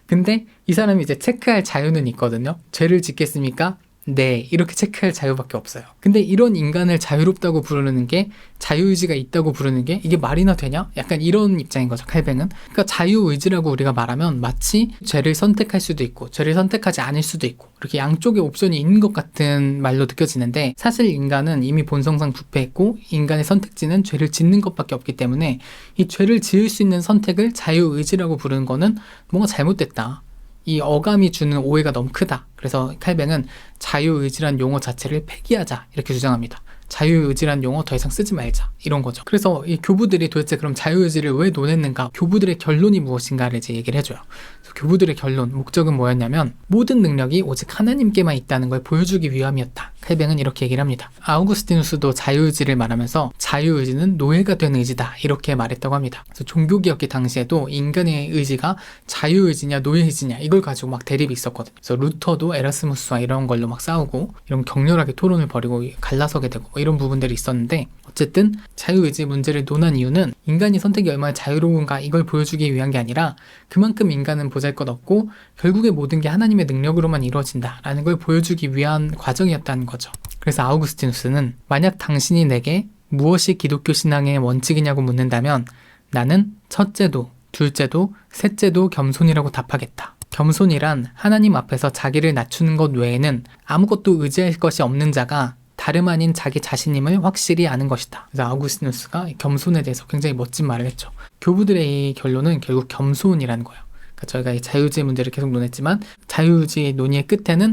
S1: 근데 이 사람이 이제 체크할 자유는 있거든요. 죄를 짓겠습니까? 네, 이렇게 체크할 자유밖에 없어요. 근데 이런 인간을 자유롭다고 부르는 게, 자유의지가 있다고 부르는 게 이게 말이나 되냐? 약간 이런 입장인 거죠, 칼뱅은. 그러니까 자유의지라고 우리가 말하면 마치 죄를 선택할 수도 있고 죄를 선택하지 않을 수도 있고 이렇게 양쪽의 옵션이 있는 것 같은 말로 느껴지는데, 사실 인간은 이미 본성상 부패했고 인간의 선택지는 죄를 짓는 것밖에 없기 때문에 이 죄를 지을 수 있는 선택을 자유의지라고 부르는 거는 뭔가 잘못됐다, 이 어감이 주는 오해가 너무 크다. 그래서 칼뱅은 자유의지란 용어 자체를 폐기하자 이렇게 주장합니다. 자유의지란 용어 더 이상 쓰지 말자, 이런 거죠. 그래서 이 교부들이 도대체 그럼 자유의지를 왜 논했는가, 교부들의 결론이 무엇인가를 이제 얘기를 해줘요. 그래서 교부들의 결론, 목적은 뭐였냐면 모든 능력이 오직 하나님께만 있다는 걸 보여주기 위함이었다. 칼뱅은 이렇게 얘기를 합니다. 아우구스티누스도 자유의지를 말하면서 자유의지는 노예가 된 의지다, 이렇게 말했다고 합니다. 그래서 종교개혁기 당시에도 인간의 의지가 자유의지냐 노예의지냐 이걸 가지고 막 대립이 있었거든요. 그래서 루터도 에라스무스와 이런 걸로 막 싸우고 이런 격렬하게 토론을 벌이고 갈라서게 되고 이런 부분들이 있었는데, 어쨌든 자유의지 문제를 논한 이유는 인간이 선택이 얼마나 자유로운가 이걸 보여주기 위한 게 아니라 그만큼 인간은 보잘것없고 결국에 모든 게 하나님의 능력으로만 이루어진다라는 걸 보여주기 위한 과정이었다는 거죠. 그래서 아우구스티누스는 만약 당신이 내게 무엇이 기독교 신앙의 원칙이냐고 묻는다면 나는 첫째도 둘째도 셋째도 겸손이라고 답하겠다. 겸손이란 하나님 앞에서 자기를 낮추는 것 외에는 아무것도 의지할 것이 없는 자가 다름 아닌 자기 자신임을 확실히 아는 것이다. 그래서 아우구스티누스가 겸손에 대해서 굉장히 멋진 말을 했죠. 교부들의 이 결론은 결국 겸손이라는 거예요. 그러니까 저희가 이 자유의지 문제를 계속 논했지만 자유의지 논의의 끝에는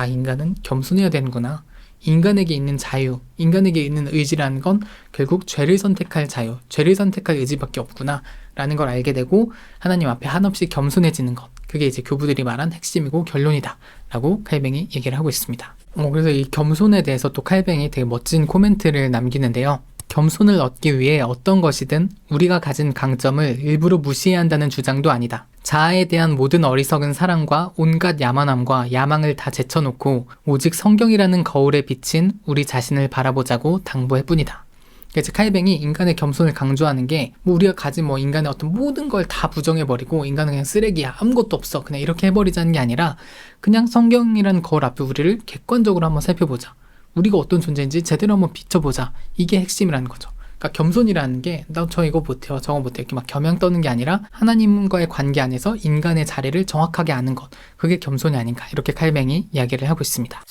S1: 인간은 겸손해야 되는구나. 인간에게 있는 자유, 인간에게 있는 의지라는 건 결국 죄를 선택할 자유, 죄를 선택할 의지밖에 없구나 라는 걸 알게 되고 하나님 앞에 한없이 겸손해지는 것, 그게 이제 교부들이 말한 핵심이고 결론이다 라고 칼뱅이 얘기를 하고 있습니다. 그래서 이 겸손에 대해서 또 칼뱅이 되게 멋진 코멘트를 남기는데요. 겸손을 얻기 위해 어떤 것이든 우리가 가진 강점을 일부러 무시해야 한다는 주장도 아니다. 자아에 대한 모든 어리석은 사랑과 온갖 야만함과 야망을 다 제쳐놓고 오직 성경이라는 거울에 비친 우리 자신을 바라보자고 당부할 뿐이다. 그래서 칼뱅이 인간의 겸손을 강조하는 게 우리가 가진 인간의 어떤 모든 걸 다 부정해버리고 인간은 그냥 쓰레기야, 아무것도 없어, 그냥 이렇게 해버리자는 게 아니라 그냥 성경이라는 거울 앞에 우리를 객관적으로 한번 살펴보자. 우리가 어떤 존재인지 제대로 한번 비춰보자. 이게 핵심이라는 거죠. 그러니까 겸손이라는 게 나 저 이거 못해요, 저거 못해요 이렇게 막 겸양 떠는 게 아니라 하나님과의 관계 안에서 인간의 자리를 정확하게 아는 것, 그게 겸손이 아닌가, 이렇게 칼뱅이 이야기를 하고 있습니다.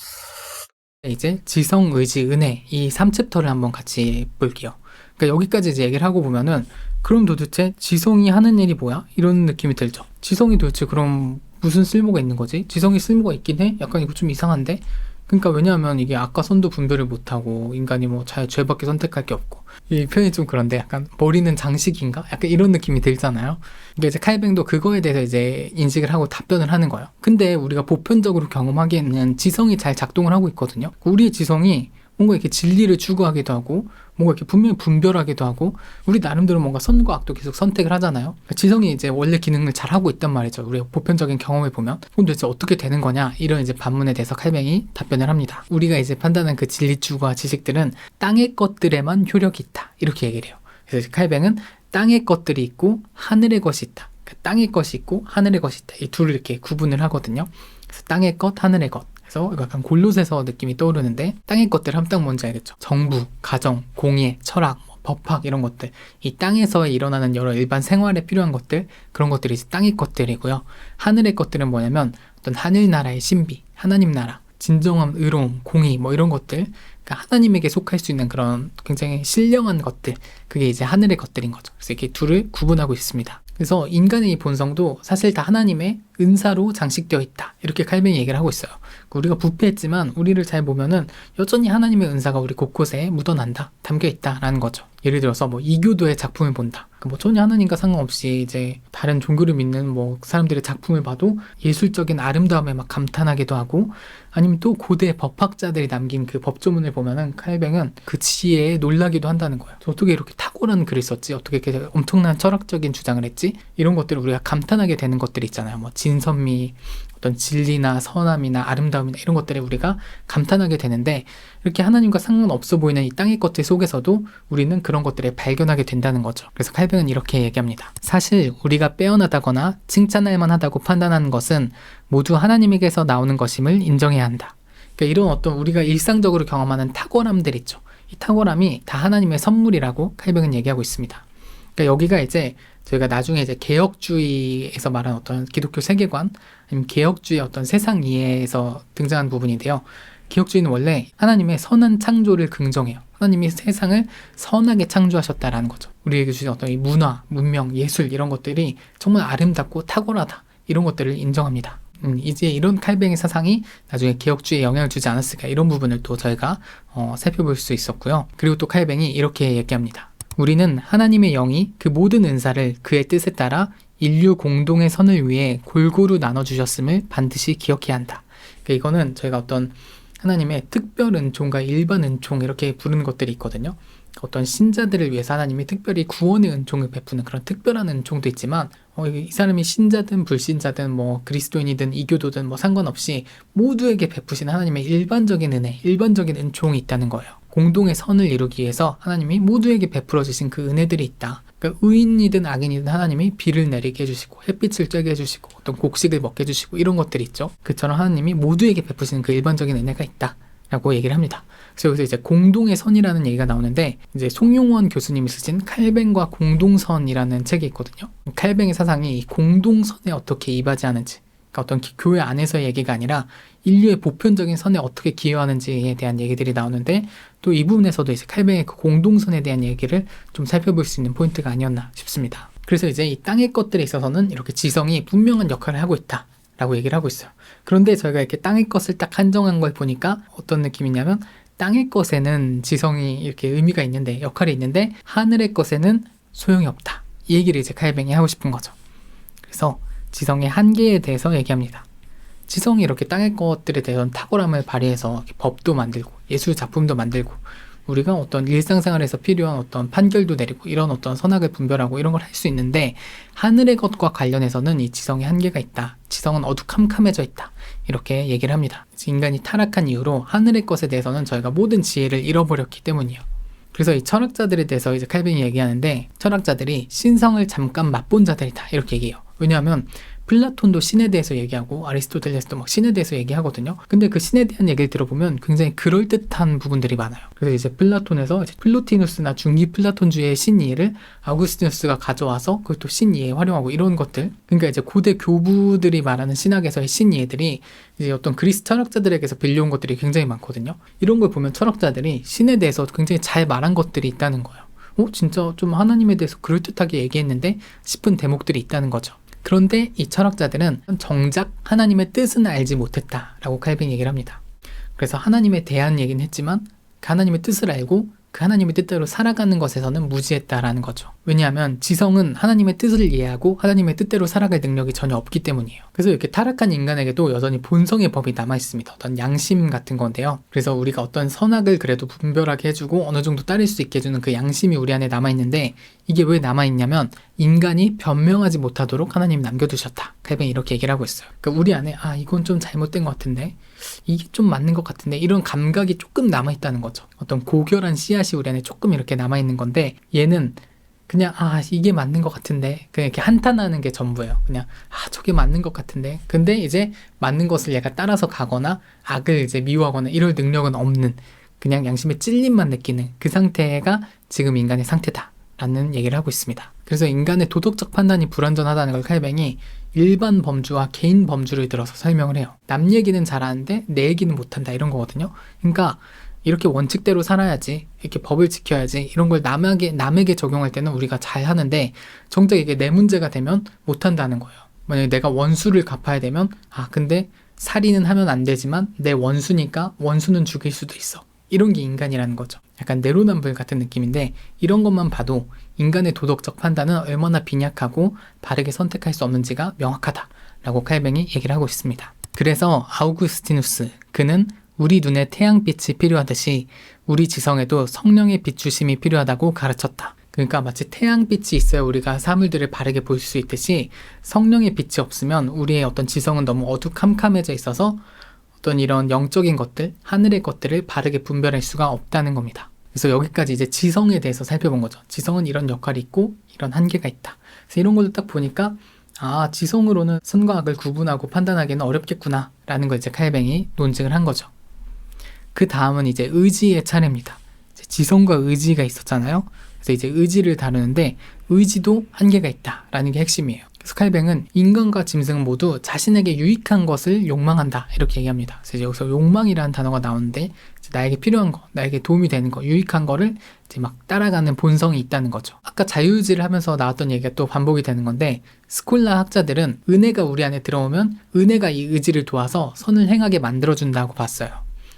S1: 이제 지성, 의지, 은혜 이 3챕터를 한번 같이 볼게요. 그러니까 여기까지 이제 얘기를 하고 보면은 그럼 도대체 지성이 하는 일이 뭐야? 이런 느낌이 들죠. 지성이 도대체 그럼 무슨 쓸모가 있는 거지? 지성이 쓸모가 있긴 해? 약간 이거 좀 이상한데? 그러니까 왜냐하면 이게 악과 선도 분별을 못하고 인간이 죄밖에 선택할 게 없고, 이 표현이 좀 그런데 약간 머리는 장식인가? 약간 이런 느낌이 들잖아요. 근데 이제 칼뱅도 그거에 대해서 이제 인식을 하고 답변을 하는 거예요. 근데 우리가 보편적으로 경험하기에는 지성이 잘 작동을 하고 있거든요. 우리의 지성이 뭔가 이렇게 진리를 추구하기도 하고 뭔가 이렇게 분명히 분별하기도 하고 우리 나름대로 뭔가 선과 악도 계속 선택을 하잖아요. 그러니까 지성이 이제 원래 기능을 잘 하고 있단 말이죠. 우리가 보편적인 경험을 보면. 그럼 도대체 어떻게 되는 거냐? 이런 이제 반문에 대해서 칼뱅이 답변을 합니다. 우리가 이제 판단한 그 진리 추구와 지식들은 땅의 것들에만 효력이 있다, 이렇게 얘기를 해요. 그래서 칼뱅은 땅의 것들이 있고 하늘의 것이 있다. 그러니까 땅의 것이 있고 하늘의 것이 있다. 이 둘을 이렇게 구분을 하거든요. 그래서 땅의 것, 하늘의 것. 그래서 약간 골로새서 느낌이 떠오르는데, 땅의 것들 하면 딱 뭔지 알겠죠? 정부, 가정, 공예, 철학, 법학 이런 것들, 이 땅에서 일어나는 여러 일반 생활에 필요한 것들, 그런 것들이 이제 땅의 것들이고요. 하늘의 것들은 뭐냐면 어떤 하늘나라의 신비, 하나님 나라, 진정한 의로움, 공의 이런 것들, 그러니까 하나님에게 속할 수 있는 그런 굉장히 신령한 것들, 그게 이제 하늘의 것들인 거죠. 그래서 이렇게 둘을 구분하고 있습니다. 그래서 인간의 이 본성도 사실 다 하나님의 은사로 장식되어 있다, 이렇게 칼뱅이 얘기를 하고 있어요. 우리가 부패했지만 우리를 잘 보면은 여전히 하나님의 은사가 우리 곳곳에 묻어난다, 담겨있다라는 거죠. 예를 들어서 이교도의 작품을 본다. 전혀 하나님과 상관없이 이제 다른 종교를 믿는 사람들의 작품을 봐도 예술적인 아름다움에 막 감탄하기도 하고, 아니면 또 고대 법학자들이 남긴 그 법조문을 보면은 칼뱅은 그 지혜에 놀라기도 한다는 거예요. 어떻게 이렇게 탁월한 글을 썼지? 어떻게 이렇게 엄청난 철학적인 주장을 했지? 이런 것들을 우리가 감탄하게 되는 것들이 있잖아요. 진선미, 어떤 진리나 선함이나 아름다움이나 이런 것들에 우리가 감탄하게 되는데, 이렇게 하나님과 상관없어 보이는 이 땅의 것들 속에서도 우리는 그런 것들을 발견하게 된다는 거죠. 그래서 칼뱅은 이렇게 얘기합니다. 사실 우리가 빼어나다거나 칭찬할 만하다고 판단하는 것은 모두 하나님에게서 나오는 것임을 인정해야 한다. 그러니까 이런 어떤 우리가 일상적으로 경험하는 탁월함들 있죠. 이 탁월함이 다 하나님의 선물이라고 칼뱅은 얘기하고 있습니다. 그러니까 여기가 이제 저희가 나중에 이제 개혁주의에서 말하는 어떤 기독교 세계관, 아니면 개혁주의 어떤 세상 이해에서 등장한 부분인데요. 개혁주의는 원래 하나님의 선한 창조를 긍정해요. 하나님이 세상을 선하게 창조하셨다라는 거죠. 우리에게 주신 어떤 이 문화, 문명, 예술 이런 것들이 정말 아름답고 탁월하다. 이런 것들을 인정합니다. 이제 이런 칼뱅의 사상이 나중에 개혁주의에 영향을 주지 않았을까, 이런 부분을 또 저희가 살펴볼 수 있었고요. 그리고 또 칼뱅이 이렇게 얘기합니다. 우리는 하나님의 영이 그 모든 은사를 그의 뜻에 따라 인류 공동의 선을 위해 골고루 나눠주셨음을 반드시 기억해야 한다. 그러니까 이거는 저희가 어떤 하나님의 특별 은총과 일반 은총 이렇게 부르는 것들이 있거든요. 어떤 신자들을 위해서 하나님이 특별히 구원의 은총을 베푸는 그런 특별한 은총도 있지만, 이 사람이 신자든 불신자든 뭐 그리스도인이든 이교도든 뭐 상관없이 모두에게 베푸신 하나님의 일반적인 은혜, 일반적인 은총이 있다는 거예요. 공동의 선을 이루기 위해서 하나님이 모두에게 베풀어 주신 그 은혜들이 있다. 그러니까 의인이든 악인이든 하나님이 비를 내리게 해주시고 햇빛을 쬐게 해주시고 어떤 곡식을 먹게 해주시고 이런 것들이 있죠. 그처럼 하나님이 모두에게 베푸시는 그 일반적인 은혜가 있다 라고 얘기를 합니다. 그래서 여기서 이제 공동의 선이라는 얘기가 나오는데, 이제 송용원 교수님이 쓰신 칼뱅과 공동선이라는 책이 있거든요. 칼뱅의 사상이 이 공동선에 어떻게 이바지하는지, 그러니까 어떤 교회 안에서의 얘기가 아니라 인류의 보편적인 선에 어떻게 기여하는지에 대한 얘기들이 나오는데, 또 이 부분에서도 이제 칼뱅의 그 공동선에 대한 얘기를 좀 살펴볼 수 있는 포인트가 아니었나 싶습니다. 그래서 이제 이 땅의 것들에 있어서는 이렇게 지성이 분명한 역할을 하고 있다 라고 얘기를 하고 있어요. 그런데 저희가 이렇게 땅의 것을 딱 한정한 걸 보니까 어떤 느낌이냐면, 땅의 것에는 지성이 이렇게 의미가 있는데, 역할이 있는데 하늘의 것에는 소용이 없다, 이 얘기를 이제 칼뱅이 하고 싶은 거죠. 그래서 지성의 한계에 대해서 얘기합니다. 지성이 이렇게 땅의 것들에 대해서는 탁월함을 발휘해서 이렇게 법도 만들고 예술 작품도 만들고 우리가 어떤 일상생활에서 필요한 어떤 판결도 내리고 이런 어떤 선악을 분별하고 이런 걸 할 수 있는데, 하늘의 것과 관련해서는 이 지성의 한계가 있다. 지성은 어두컴컴해져 있다. 이렇게 얘기를 합니다. 인간이 타락한 이후로 하늘의 것에 대해서는 저희가 모든 지혜를 잃어버렸기 때문이에요. 그래서 이 철학자들에 대해서 이제 칼빈이 얘기하는데, 철학자들이 신성을 잠깐 맛본 자들이다 이렇게 얘기해요. 왜냐하면 플라톤도 신에 대해서 얘기하고 아리스토텔레스도 막 신에 대해서 얘기하거든요. 근데 그 신에 대한 얘기를 들어보면 굉장히 그럴듯한 부분들이 많아요. 그래서 이제 플라톤에서 이제 플로티누스나 중기 플라톤주의의 신이해를 아우구스티누스가 가져와서 그걸 또 신이해에 활용하고 이런 것들, 그러니까 이제 고대 교부들이 말하는 신학에서의 신이해들이 이제 어떤 그리스 철학자들에게서 빌려온 것들이 굉장히 많거든요. 이런 걸 보면 철학자들이 신에 대해서 굉장히 잘 말한 것들이 있다는 거예요. 진짜 좀 하나님에 대해서 그럴듯하게 얘기했는데 싶은 대목들이 있다는 거죠. 그런데 이 철학자들은 정작 하나님의 뜻은 알지 못했다라고 칼빈이 얘기를 합니다. 그래서 하나님에 대한 얘기는 했지만 그 하나님의 뜻을 알고 그 하나님의 뜻대로 살아가는 것에서는 무지했다라는 거죠. 왜냐하면 지성은 하나님의 뜻을 이해하고 하나님의 뜻대로 살아갈 능력이 전혀 없기 때문이에요. 그래서 이렇게 타락한 인간에게도 여전히 본성의 법이 남아있습니다. 어떤 양심 같은 건데요. 그래서 우리가 어떤 선악을 그래도 분별하게 해주고 어느 정도 따를 수 있게 해주는 그 양심이 우리 안에 남아있는데, 이게 왜 남아있냐면 인간이 변명하지 못하도록 하나님이 남겨두셨다. 칼빈이 이렇게 얘기를 하고 있어요. 그러니까 우리 안에 이건 좀 잘못된 것 같은데, 이게 좀 맞는 것 같은데, 이런 감각이 조금 남아있다는 거죠. 어떤 고결한 씨앗이 우리 안에 조금 이렇게 남아있는 건데, 얘는 그냥 이게 맞는 것 같은데 그냥 이렇게 한탄하는 게 전부예요. 그냥 저게 맞는 것 같은데, 근데 이제 맞는 것을 얘가 따라서 가거나 악을 이제 미워하거나 이럴 능력은 없는, 그냥 양심의 찔림만 느끼는 그 상태가 지금 인간의 상태다 라는 얘기를 하고 있습니다. 그래서 인간의 도덕적 판단이 불완전하다는 걸 칼뱅이 일반 범주와 개인 범주를 들어서 설명을 해요. 남 얘기는 잘하는데 내 얘기는 못한다, 이런 거거든요. 그러니까 이렇게 원칙대로 살아야지, 이렇게 법을 지켜야지, 이런 걸 남에게 적용할 때는 우리가 잘 하는데, 정작 이게 내 문제가 되면 못한다는 거예요. 만약에 내가 원수를 갚아야 되면 근데 살인은 하면 안 되지만 내 원수니까 원수는 죽일 수도 있어, 이런 게 인간이라는 거죠. 약간 내로남불 같은 느낌인데, 이런 것만 봐도 인간의 도덕적 판단은 얼마나 빈약하고 바르게 선택할 수 없는지가 명확하다라고 칼뱅이 얘기를 하고 있습니다. 그래서 아우구스티누스, 그는 우리 눈에 태양빛이 필요하듯이 우리 지성에도 성령의 비추심이 필요하다고 가르쳤다. 그러니까 마치 태양빛이 있어야 우리가 사물들을 바르게 볼 수 있듯이, 성령의 빛이 없으면 우리의 어떤 지성은 너무 어두컴컴해져 있어서 어떤 이런 영적인 것들, 하늘의 것들을 바르게 분별할 수가 없다는 겁니다. 그래서 여기까지 이제 지성에 대해서 살펴본 거죠. 지성은 이런 역할이 있고 이런 한계가 있다. 그래서 이런 걸 딱 보니까 지성으로는 선과 악을 구분하고 판단하기는 어렵겠구나 라는 걸 이제 칼뱅이 논증을 한 거죠. 그 다음은 이제 의지의 차례입니다. 이제 지성과 의지가 있었잖아요. 그래서 이제 의지를 다루는데 의지도 한계가 있다라는 게 핵심이에요. 그래서 칼뱅은 인간과 짐승은 모두 자신에게 유익한 것을 욕망한다 이렇게 얘기합니다. 그래서 이제 여기서 욕망이라는 단어가 나오는데 이제 나에게 필요한 거, 나에게 도움이 되는 거, 유익한 거를 이제 막 따라가는 본성이 있다는 거죠. 아까 자유의지를 하면서 나왔던 얘기가 또 반복이 되는 건데 스콜라 학자들은 은혜가 우리 안에 들어오면 은혜가 이 의지를 도와서 선을 행하게 만들어준다고 봤어요.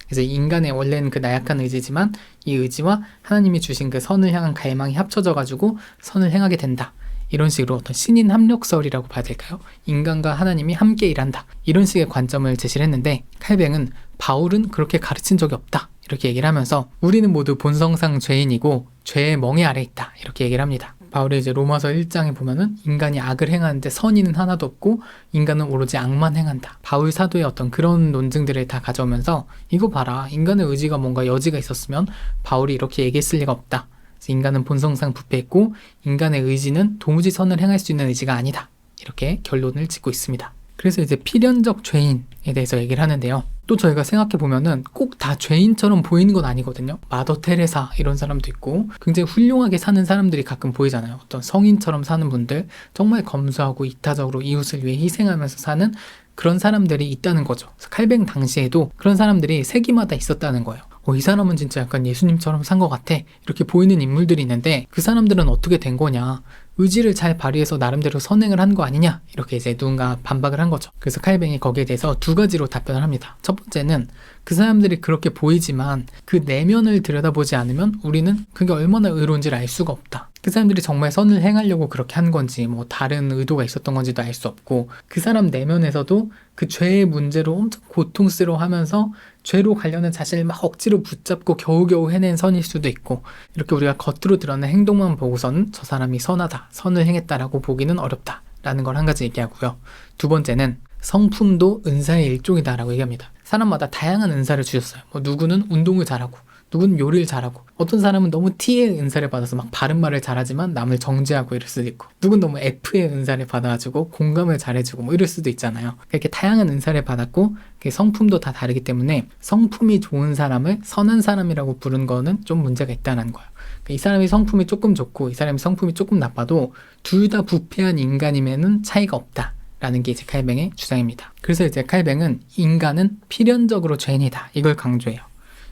S1: 그래서 인간의 원래는 그 나약한 의지지만 이 의지와 하나님이 주신 그 선을 향한 갈망이 합쳐져가지고 선을 행하게 된다. 이런 식으로 어떤 신인 합력설이라고 봐야 될까요? 인간과 하나님이 함께 일한다. 이런 식의 관점을 제시를 했는데 칼뱅은 바울은 그렇게 가르친 적이 없다. 이렇게 얘기를 하면서 우리는 모두 본성상 죄인이고 죄의 멍에 아래 있다. 이렇게 얘기를 합니다. 바울이 이제 로마서 1장에 보면은 인간이 악을 행하는데 선의는 하나도 없고 인간은 오로지 악만 행한다. 바울 사도의 어떤 그런 논증들을 다 가져오면서 이거 봐라. 인간의 의지가 뭔가 여지가 있었으면 바울이 이렇게 얘기했을 리가 없다. 인간은 본성상 부패했고 인간의 의지는 도무지 선을 행할 수 있는 의지가 아니다. 이렇게 결론을 짓고 있습니다. 그래서 이제 필연적 죄인에 대해서 얘기를 하는데요. 또 저희가 생각해보면은 꼭 다 죄인처럼 보이는 건 아니거든요. 마더 테레사 이런 사람도 있고 굉장히 훌륭하게 사는 사람들이 가끔 보이잖아요. 어떤 성인처럼 사는 분들, 정말 검소하고 이타적으로 이웃을 위해 희생하면서 사는 그런 사람들이 있다는 거죠. 그래서 칼뱅 당시에도 그런 사람들이 세기마다 있었다는 거예요. 이 사람은 진짜 약간 예수님처럼 산 것 같아. 이렇게 보이는 인물들이 있는데 그 사람들은 어떻게 된 거냐. 의지를 잘 발휘해서 나름대로 선행을 한 거 아니냐. 이렇게 이제 누군가 반박을 한 거죠. 그래서 칼뱅이 거기에 대해서 두 가지로 답변을 합니다. 첫 번째는 그 사람들이 그렇게 보이지만 그 내면을 들여다보지 않으면 우리는 그게 얼마나 의로운지를 알 수가 없다. 그 사람들이 정말 선을 행하려고 그렇게 한 건지 뭐 다른 의도가 있었던 건지도 알 수 없고 그 사람 내면에서도 그 죄의 문제로 엄청 고통스러워하면서 죄로 관련된 자신을 막 억지로 붙잡고 겨우겨우 해낸 선일 수도 있고 이렇게 우리가 겉으로 드러낸 행동만 보고서는 저 사람이 선하다, 선을 행했다라고 보기는 어렵다라는 걸 한 가지 얘기하고요. 두 번째는 성품도 은사의 일종이다라고 얘기합니다. 사람마다 다양한 은사를 주셨어요. 뭐 누구는 운동을 잘하고 누구는 요리를 잘하고 어떤 사람은 너무 T의 은사를 받아서 막 바른 말을 잘하지만 남을 정죄하고 이럴 수도 있고 누군 너무 F의 은사를 받아가지고 공감을 잘해주고 뭐 이럴 수도 있잖아요. 이렇게 다양한 은사를 받았고 성품도 다 다르기 때문에 성품이 좋은 사람을 선한 사람이라고 부른 거는 좀 문제가 있다는 거예요. 이 사람이 성품이 조금 좋고 이 사람이 성품이 조금 나빠도 둘 다 부패한 인간임에는 차이가 없다. 라는 게 이제 칼뱅의 주장입니다. 그래서 이제 칼뱅은 인간은 필연적으로 죄인이다. 이걸 강조해요.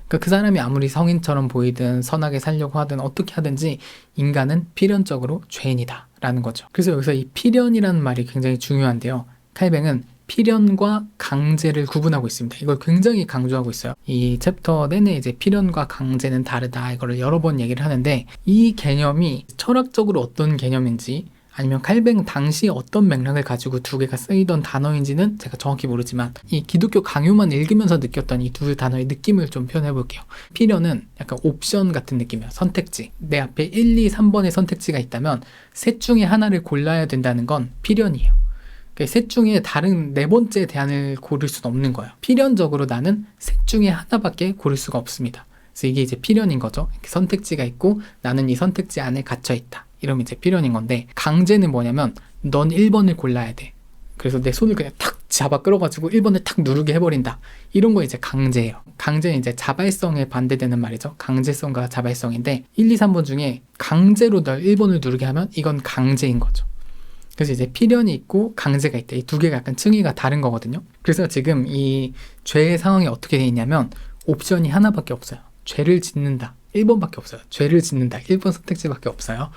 S1: 그러니까 그 사람이 아무리 성인처럼 보이든 선하게 살려고 하든 어떻게 하든지 인간은 필연적으로 죄인이다. 라는 거죠. 그래서 여기서 이 필연이라는 말이 굉장히 중요한데요. 칼뱅은 필연과 강제를 구분하고 있습니다. 이걸 굉장히 강조하고 있어요. 이 챕터 내내 이제 필연과 강제는 다르다. 이거를 여러 번 얘기를 하는데 이 개념이 철학적으로 어떤 개념인지 아니면 칼뱅 당시 어떤 맥락을 가지고 두 개가 쓰이던 단어인지는 제가 정확히 모르지만 이 기독교 강요만 읽으면서 느꼈던 이 두 단어의 느낌을 좀 표현해 볼게요. 필연은 약간 옵션 같은 느낌이에요. 선택지. 내 앞에 1, 2, 3번의 선택지가 있다면 셋 중에 하나를 골라야 된다는 건 필연이에요. 셋 중에 다른 네 번째 대안을 고를 수는 없는 거예요. 필연적으로 나는 셋 중에 하나밖에 고를 수가 없습니다. 그래서 이게 이제 필연인 거죠. 이렇게 선택지가 있고 나는 이 선택지 안에 갇혀 있다. 이러면 이제 필연인 건데 강제는 뭐냐면 넌 1번을 골라야 돼. 그래서 내 손을 그냥 탁 잡아 끌어가지고 1번을 탁 누르게 해버린다. 이런 거 이제 강제예요. 강제는 이제 자발성에 반대되는 말이죠. 강제성과 자발성인데 1, 2, 3번 중에 강제로 널 1번을 누르게 하면 이건 강제인 거죠. 그래서 이제 필연이 있고 강제가 있다. 이 두 개가 약간 층위가 다른 거거든요. 그래서 지금 이 죄의 상황이 어떻게 돼 있냐면 옵션이 하나밖에 없어요. 죄를 짓는다. 1번밖에 없어요. 죄를 짓는다. 1번 선택지밖에 없어요.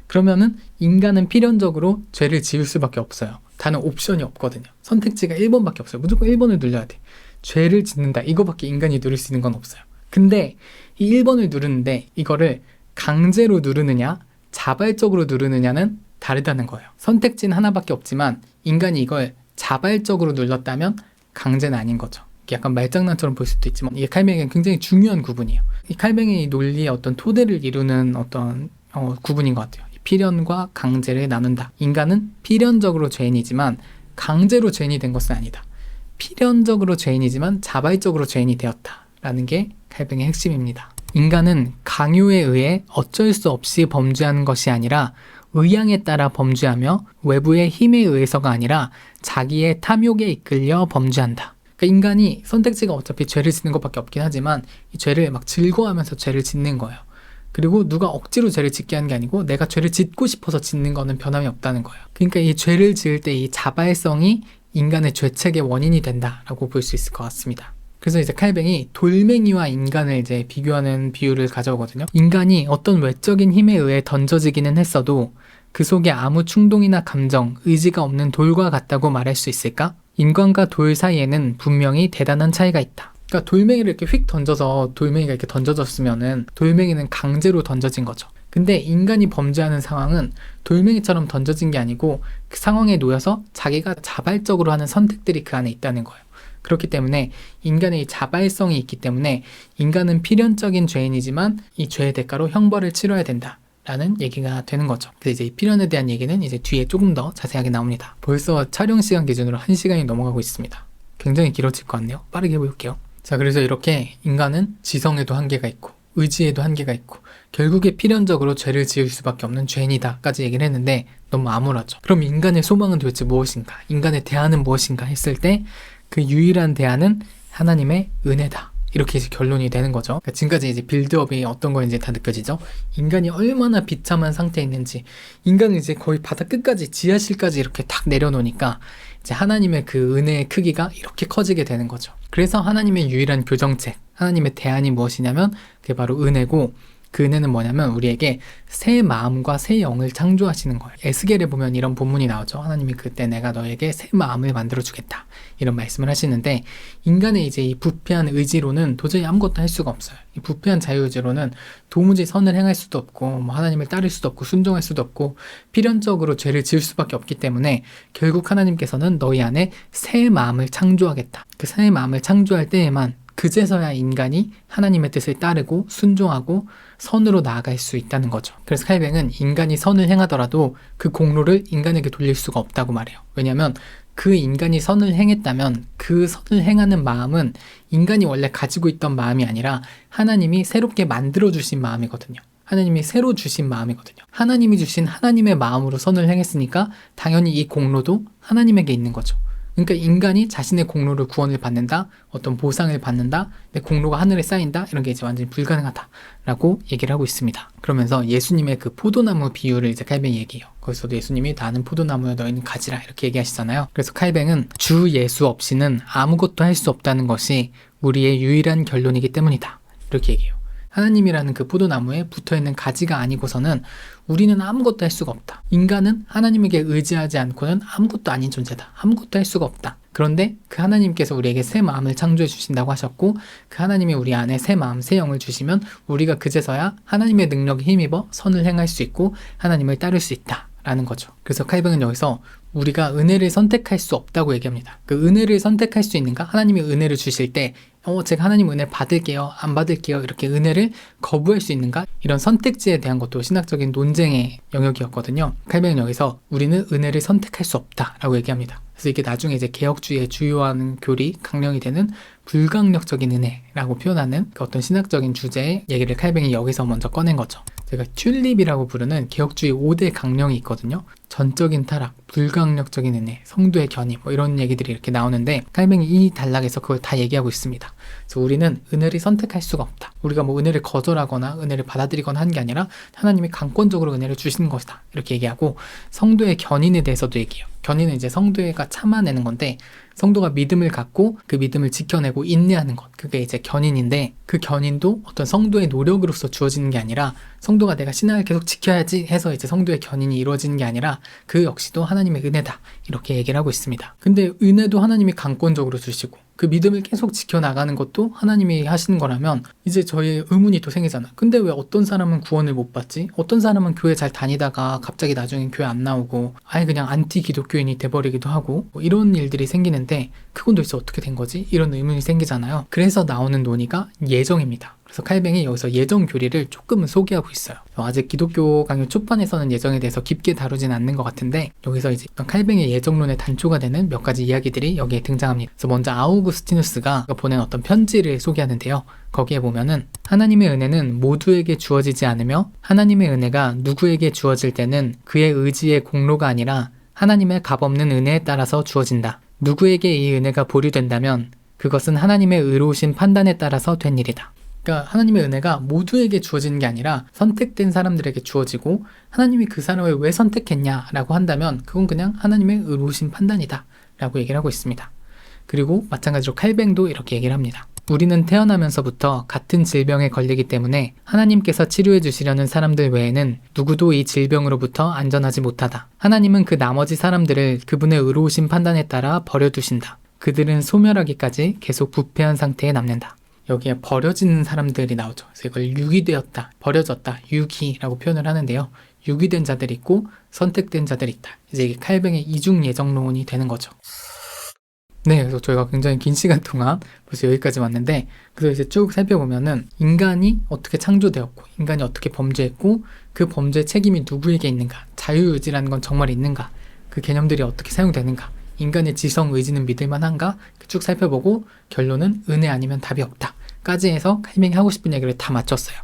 S1: 그러면은 인간은 필연적으로 죄를 지을 수밖에 없어요. 다른 옵션이 없거든요. 선택지가 1번밖에 없어요. 무조건 1번을 눌러야 돼. 죄를 짓는다. 이거밖에 인간이 누릴 수 있는 건 없어요. 근데 이 1번을 누르는데 이거를 강제로 누르느냐 자발적으로 누르느냐는 다르다는 거예요. 선택지는 하나밖에 없지만 인간이 이걸 자발적으로 눌렀다면 강제는 아닌 거죠. 약간 말장난처럼 볼 수도 있지만 이게 칼뱅에는 굉장히 중요한 구분이에요. 이 칼뱅의 논리의 어떤 토대를 이루는 어떤 구분인 것 같아요. 필연과 강제를 나눈다. 인간은 필연적으로 죄인이지만 강제로 죄인이 된 것은 아니다. 필연적으로 죄인이지만 자발적으로 죄인이 되었다라는 게 칼뱅의 핵심입니다. 인간은 강요에 의해 어쩔 수 없이 범죄하는 것이 아니라 의향에 따라 범죄하며 외부의 힘에 의해서가 아니라 자기의 탐욕에 이끌려 범죄한다. 그러니까 인간이 선택지가 어차피 죄를 짓는 것밖에 없긴 하지만 이 죄를 막 즐거워하면서 죄를 짓는 거예요. 그리고 누가 억지로 죄를 짓게 하는 게 아니고 내가 죄를 짓고 싶어서 짓는 거는 변함이 없다는 거예요. 그러니까 이 죄를 지을 때 이 자발성이 인간의 죄책의 원인이 된다라고 볼 수 있을 것 같습니다. 그래서 이제 칼뱅이 돌멩이와 인간을 이제 비교하는 비유를 가져오거든요. 인간이 어떤 외적인 힘에 의해 던져지기는 했어도 그 속에 아무 충동이나 감정, 의지가 없는 돌과 같다고 말할 수 있을까? 인간과 돌 사이에는 분명히 대단한 차이가 있다. 그러니까 돌멩이를 이렇게 휙 던져서 돌멩이가 이렇게 던져졌으면은 돌멩이는 강제로 던져진 거죠. 근데 인간이 범죄하는 상황은 돌멩이처럼 던져진 게 아니고 그 상황에 놓여서 자기가 자발적으로 하는 선택들이 그 안에 있다는 거예요. 그렇기 때문에 인간의 자발성이 있기 때문에 인간은 필연적인 죄인이지만 이 죄의 대가로 형벌을 치러야 된다 라는 얘기가 되는 거죠. 그래서 이제 이 필연에 대한 얘기는 이제 뒤에 조금 더 자세하게 나옵니다. 벌써 촬영 시간 기준으로 1시간이 넘어가고 있습니다. 굉장히 길어질 것 같네요. 빠르게 해볼게요. 자, 그래서 이렇게 인간은 지성에도 한계가 있고 의지에도 한계가 있고 결국에 필연적으로 죄를 지을 수밖에 없는 죄인이다 까지 얘기를 했는데 너무 암울하죠. 그럼 인간의 소망은 도대체 무엇인가? 인간의 대안은 무엇인가 했을 때 그 유일한 대안은 하나님의 은혜다. 이렇게 이제 결론이 되는 거죠. 그러니까 지금까지 이제 빌드업이 어떤 거인지 다 느껴지죠? 인간이 얼마나 비참한 상태에 있는지, 인간은 이제 거의 바닥 끝까지, 지하실까지 이렇게 탁 내려놓으니까 이제 하나님의 그 은혜의 크기가 이렇게 커지게 되는 거죠. 그래서 하나님의 유일한 교정책, 하나님의 대안이 무엇이냐면 그게 바로 은혜고, 그 은혜는 뭐냐면 우리에게 새 마음과 새 영을 창조하시는 거예요. 에스겔에 보면 이런 본문이 나오죠. 하나님이 그때 내가 너에게 새 마음을 만들어주겠다. 이런 말씀을 하시는데 인간의 이제 이 부패한 의지로는 도저히 아무것도 할 수가 없어요. 이 부패한 자유의지로는 도무지 선을 행할 수도 없고 뭐 하나님을 따를 수도 없고 순종할 수도 없고 필연적으로 죄를 지을 수밖에 없기 때문에 결국 하나님께서는 너희 안에 새 마음을 창조하겠다. 그 새 마음을 창조할 때에만 그제서야 인간이 하나님의 뜻을 따르고 순종하고 선으로 나아갈 수 있다는 거죠. 그래서 칼뱅은 인간이 선을 행하더라도 그 공로를 인간에게 돌릴 수가 없다고 말해요. 왜냐하면 그 인간이 선을 행했다면 그 선을 행하는 마음은 인간이 원래 가지고 있던 마음이 아니라 하나님이 새롭게 만들어주신 마음이거든요. 하나님이 새로 주신 마음이거든요. 하나님이 주신 하나님의 마음으로 선을 행했으니까 당연히 이 공로도 하나님에게 있는 거죠. 그러니까 인간이 자신의 공로를 구원을 받는다, 어떤 보상을 받는다, 내 공로가 하늘에 쌓인다, 이런 게 이제 완전히 불가능하다라고 얘기를 하고 있습니다. 그러면서 예수님의 그 포도나무 비유를 이제 칼뱅이 얘기해요. 거기서도 예수님이 나는 포도나무여 너희는 가지라 이렇게 얘기하시잖아요. 그래서 칼뱅은 주 예수 없이는 아무것도 할 수 없다는 것이 우리의 유일한 결론이기 때문이다. 이렇게 얘기해요. 하나님이라는 그 포도나무에 붙어있는 가지가 아니고서는 우리는 아무것도 할 수가 없다. 인간은 하나님에게 의지하지 않고는 아무것도 아닌 존재다. 아무것도 할 수가 없다. 그런데 그 하나님께서 우리에게 새 마음을 창조해 주신다고 하셨고 그 하나님이 우리 안에 새 마음, 새 영을 주시면 우리가 그제서야 하나님의 능력에 힘입어 선을 행할 수 있고 하나님을 따를 수 있다. 라는 거죠. 그래서 칼뱅은 여기서 우리가 은혜를 선택할 수 없다고 얘기합니다. 그 은혜를 선택할 수 있는가? 하나님이 은혜를 주실 때 제가 하나님 은혜 받을게요, 안 받을게요 이렇게 은혜를 거부할 수 있는가? 이런 선택지에 대한 것도 신학적인 논쟁의 영역이었거든요. 칼뱅은 여기서 우리는 은혜를 선택할 수 없다라고 얘기합니다. 그래서 이게 나중에 이제 개혁주의의 주요한 교리, 강령이 되는 불강력적인 은혜라고 표현하는 그 어떤 신학적인 주제의 얘기를 칼뱅이 여기서 먼저 꺼낸 거죠. 제가 튤립이라고 부르는 개혁주의 5대 강령이 있거든요. 전적인 타락, 불강력적인 은혜, 성도의 견인 뭐 이런 얘기들이 이렇게 나오는데 칼뱅이 이 단락에서 그걸 다 얘기하고 있습니다. 그래서 우리는 은혜를 선택할 수가 없다. 우리가 뭐 은혜를 거절하거나 은혜를 받아들이거나 하는 게 아니라 하나님이 강권적으로 은혜를 주시는 것이다. 이렇게 얘기하고 성도의 견인에 대해서도 얘기해요. 견인은 이제 성도가 참아내는 건데 성도가 믿음을 갖고 그 믿음을 지켜내고 인내하는 것, 그게 이제 견인인데 그 견인도 어떤 성도의 노력으로서 주어지는 게 아니라 성도가 내가 신앙을 계속 지켜야지 해서 이제 성도의 견인이 이루어지는 게 아니라 그 역시도 하나님의 은혜다 이렇게 얘기를 하고 있습니다. 근데 은혜도 하나님이 강권적으로 주시고 그 믿음을 계속 지켜나가는 것도 하나님이 하시는 거라면 이제 저희 의문이 또 생기잖아. 근데 왜 어떤 사람은 구원을 못 받지? 어떤 사람은 교회 잘 다니다가 갑자기 나중에 교회 안 나오고 아예 그냥 안티 기독교인이 돼버리기도 하고 뭐 이런 일들이 생기는데 그건 도대체 어떻게 된 거지? 이런 의문이 생기잖아요. 그래서 나오는 논의가 예정입니다. 그래서 칼뱅이 여기서 예정 교리를 조금은 소개하고 있어요. 아직 기독교 강의 초반에서는 예정에 대해서 깊게 다루진 않는 것 같은데 여기서 이제 칼뱅의 예정론의 단초가 되는 몇 가지 이야기들이 여기에 등장합니다. 그래서 먼저 아우구스티누스가 보낸 어떤 편지를 소개하는데요. 거기에 보면은 하나님의 은혜는 모두에게 주어지지 않으며 하나님의 은혜가 누구에게 주어질 때는 그의 의지의 공로가 아니라 하나님의 값없는 은혜에 따라서 주어진다. 누구에게 이 은혜가 보류된다면 그것은 하나님의 의로우신 판단에 따라서 된 일이다. 그러니까 하나님의 은혜가 모두에게 주어지는 게 아니라 선택된 사람들에게 주어지고 하나님이 그 사람을 왜 선택했냐라고 한다면 그건 그냥 하나님의 의로우신 판단이다 라고 얘기를 하고 있습니다. 그리고 마찬가지로 칼뱅도 이렇게 얘기를 합니다. 우리는 태어나면서부터 같은 질병에 걸리기 때문에 하나님께서 치료해 주시려는 사람들 외에는 누구도 이 질병으로부터 안전하지 못하다. 하나님은 그 나머지 사람들을 그분의 의로우신 판단에 따라 버려두신다. 그들은 소멸하기까지 계속 부패한 상태에 남는다. 여기에 버려지는 사람들이 나오죠. 그래서 이걸 유기되었다, 버려졌다, 유기라고 표현을 하는데요. 유기된 자들이 있고 선택된 자들이 있다. 이제 이게 칼뱅의 이중 예정론이 되는 거죠. 네, 그래서 저희가 굉장히 긴 시간 동안 벌써 여기까지 왔는데, 그래서 이제 쭉 살펴보면은 인간이 어떻게 창조되었고, 인간이 어떻게 범죄했고, 그 범죄의 책임이 누구에게 있는가, 자유의지라는 건 정말 있는가, 그 개념들이 어떻게 사용되는가, 인간의 지성 의지는 믿을만한가 쭉 살펴보고 결론은 은혜 아니면 답이 없다 까지 해서 칼뱅이 하고 싶은 얘기를 다 마쳤어요.